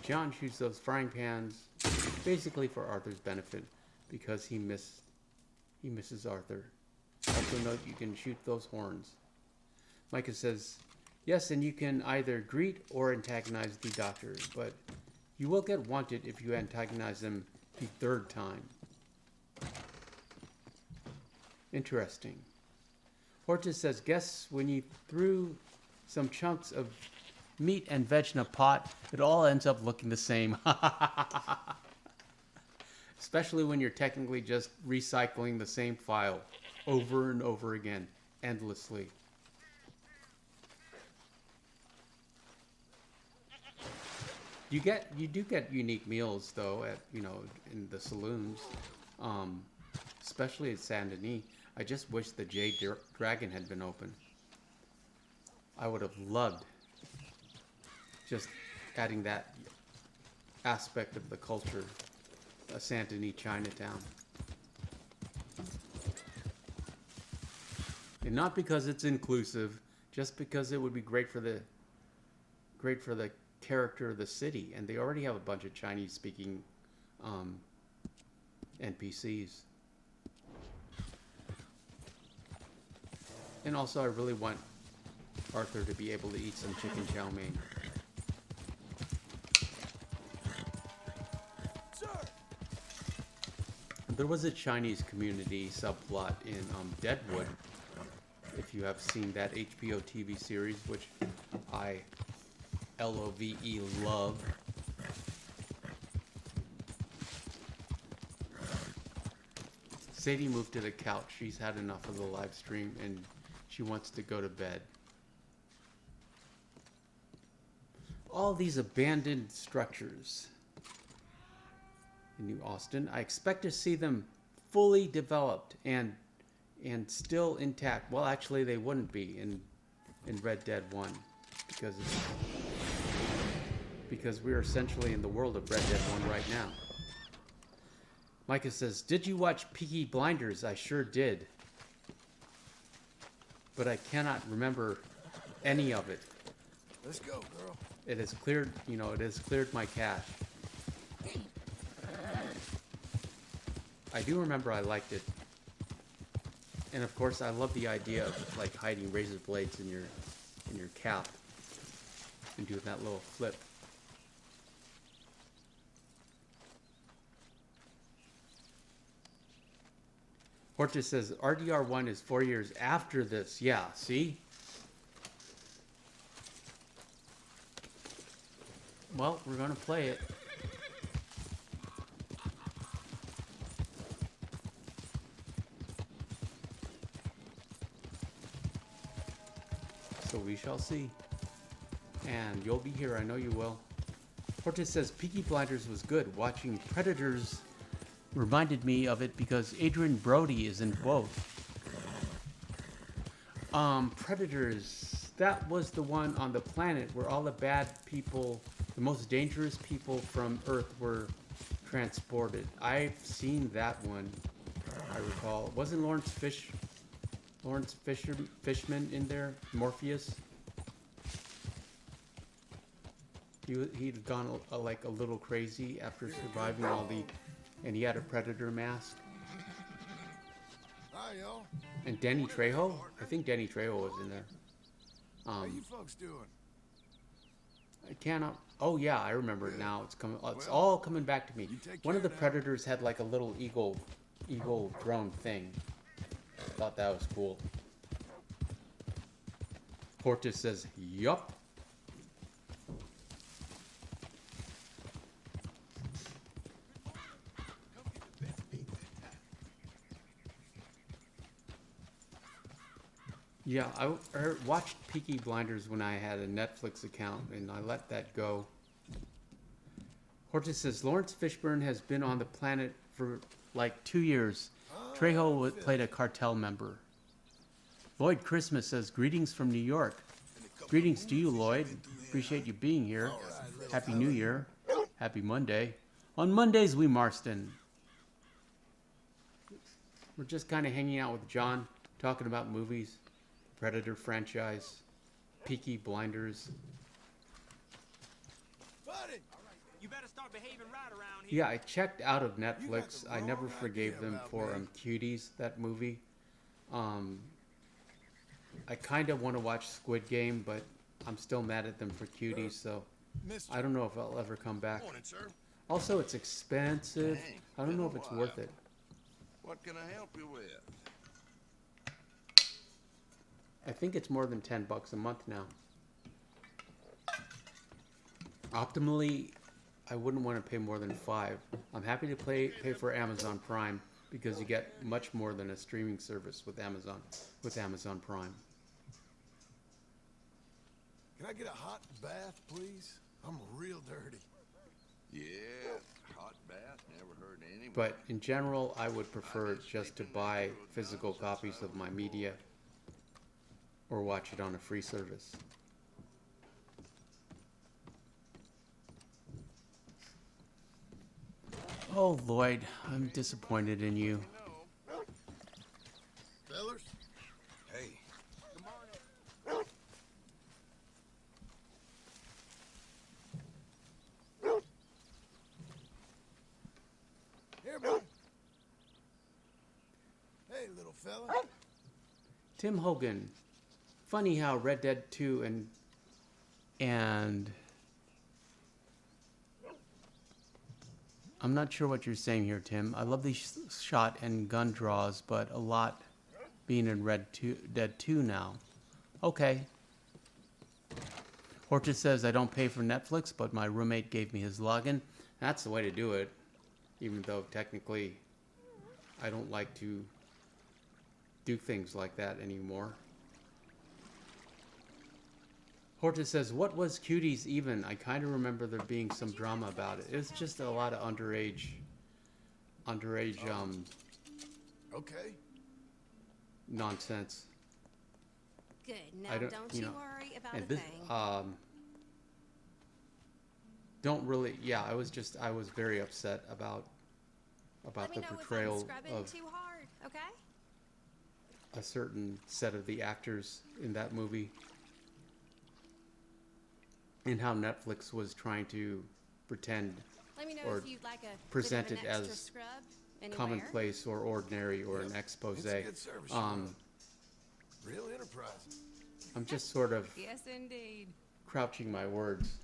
John shoots those frying pans basically for Arthur's benefit because he misses Arthur. Also note you can shoot those horns. Micah says, yes, and you can either greet or antagonize the doctor, but you will get wanted if you antagonize them the third time. Interesting. Hortus says, guess when you threw some chunks of meat and veg in a pot, it all ends up looking the same. Especially when you're technically just recycling the same file over and over again, endlessly. You do get unique meals though at in the saloons, especially at Saint Denis. I just wish the Jade Dragon had been open. I would have loved just adding that aspect of the culture, Saint Denis Chinatown. not because it's inclusive, just because it would be great for the character of the city, and they already have a bunch of Chinese-speaking NPCs. And also, I really want Arthur to be able to eat some chicken chow mein. There was a Chinese community subplot in Deadwood, if you have seen that HBO TV series, which I LOVE love. Sadie moved to the couch. She's had enough of the live stream and she wants to go to bed. All these abandoned structures in New Austin, I expect to see them fully developed and still intact. Well, actually, they wouldn't be in Red Dead 1 because we're essentially in the world of Red Dead 1 right now. Micah says, "Did you watch Peaky Blinders?" I sure did, but I cannot remember any of it. Let's go, girl. It has cleared, it has cleared my cache. I do remember I liked it. And of course, I love the idea of like hiding razor blades in your cap and doing that little flip. Hortus says RDR1 is 4 years after this. Yeah, see? Well, we're gonna play it. So we shall see. And you'll be here, I know you will. Hortus says Peaky Blinders was good. Watching Predators reminded me of it because Adrian Brody is in both. Predators, that was the one on the planet where all the bad people, the most dangerous people from Earth were transported. I've seen that one, I recall. Wasn't Lawrence Fishman in there? Morpheus? He'd gone like a little crazy after surviving all the... And he had a Predator mask. Hi, y'all. And Danny Trejo? I think Danny Trejo was in there. How you folks doing? I cannot... Oh yeah, I remember it now. It's coming. It's all coming back to me. One of the Predators had like a little eagle drone thing. Thought that was cool. Hortus says, "Yup." Yeah, I watched Peaky Blinders when I had a Netflix account, and I let that go. Hortus says, Lawrence Fishburne has been on the planet for like 2 years. Trejo played a cartel member. Lloyd Christmas says, greetings from New York. Greetings to you, Lloyd. Appreciate you being here. Happy New Year. Happy Monday. On Mondays, we Marston. We're just kind of hanging out with John, talking about movies. Predator franchise, Peaky Blinders. Buddy! You better start behaving right around here. Yeah, I checked out of Netflix. I never forgave them for Cuties, that movie. I kind of want to watch Squid Game, but I'm still mad at them for Cuties, so I don't know if I'll ever come back. Also, it's expensive. I don't know if it's worth it. What can I help you with? I think it's more than $10 a month now. Optimally, I wouldn't want to pay more than $5. I'm happy to pay for Amazon Prime because you get much more than a streaming service with Amazon Prime. Can I get a hot bath, please? I'm real dirty. Yeah, hot bath, never heard anyone. But in general, I would prefer just to buy physical copies of my media or watch it on a free service. Oh, Lloyd, I'm disappointed in you. Fellers? Hey, fella? Tim Hogan. Funny how Red Dead 2 and I'm not sure what you're saying here, Tim. I love these shot and gun draws, but a lot being in Dead 2 now. Okay. Hortus says, I don't pay for Netflix, but my roommate gave me his login. That's the way to do it, even though technically I don't like to do things like that anymore. Hortus says, what was Cuties even? I kind of remember there being some drama about it. It was just a lot of underage, Okay. Good. nonsense. Now I don't, don't- you you know, worry about And a this, thing. don't really, yeah, I was very upset about Let me the know if I'm portrayal scrubbing of too hard, okay? a certain set of the actors in that movie. And how Netflix was trying to pretend Let me know or if you'd like a present bit of it an extra as scrub anywhere. commonplace or ordinary or an expose. It's a good service. you run. Real enterprise. I'm just sort of Yes, indeed. crouching my words.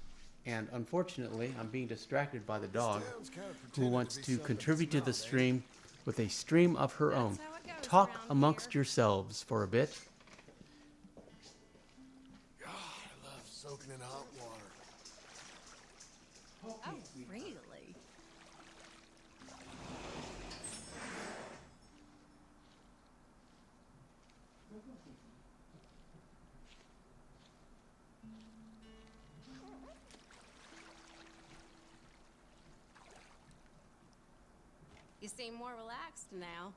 And unfortunately, I'm being distracted by the dog town's kinda who pretending wants to be to something contribute it's to the not, eh? stream with a stream of her own. how it goes Talk around amongst here. yourselves for a bit. God, I love soaking in hot water. Oh, really? You seem more relaxed now.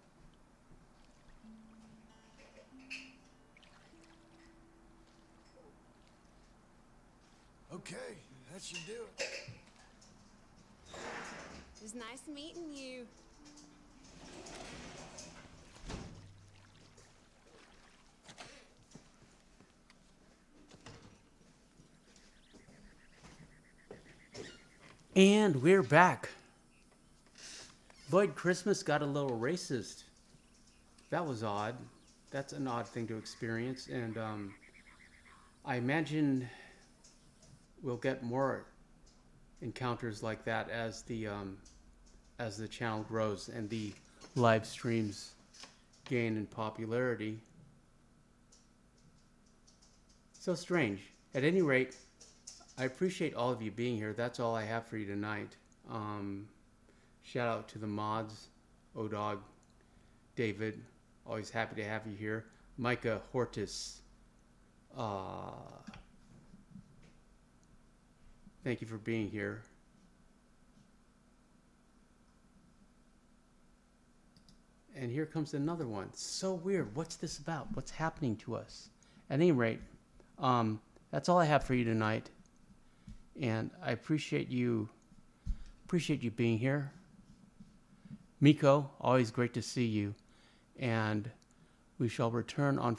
Okay, that should do it. It was nice meeting you. And we're back. Lloyd Christmas got a little racist. That was odd. That's an odd thing to experience, and I imagine we'll get more encounters like that as the channel grows and the live streams gain in popularity. So strange. At any rate, I appreciate all of you being here. That's all I have for you tonight. Shout out to the mods, O-Dog, David, always happy to have you here. Micah, Hortus, thank you for being here. And here comes another one. So weird. What's this about? What's happening to us? At any rate, that's all I have for you tonight. And I appreciate you being here. Miko, always great to see you. And we shall return on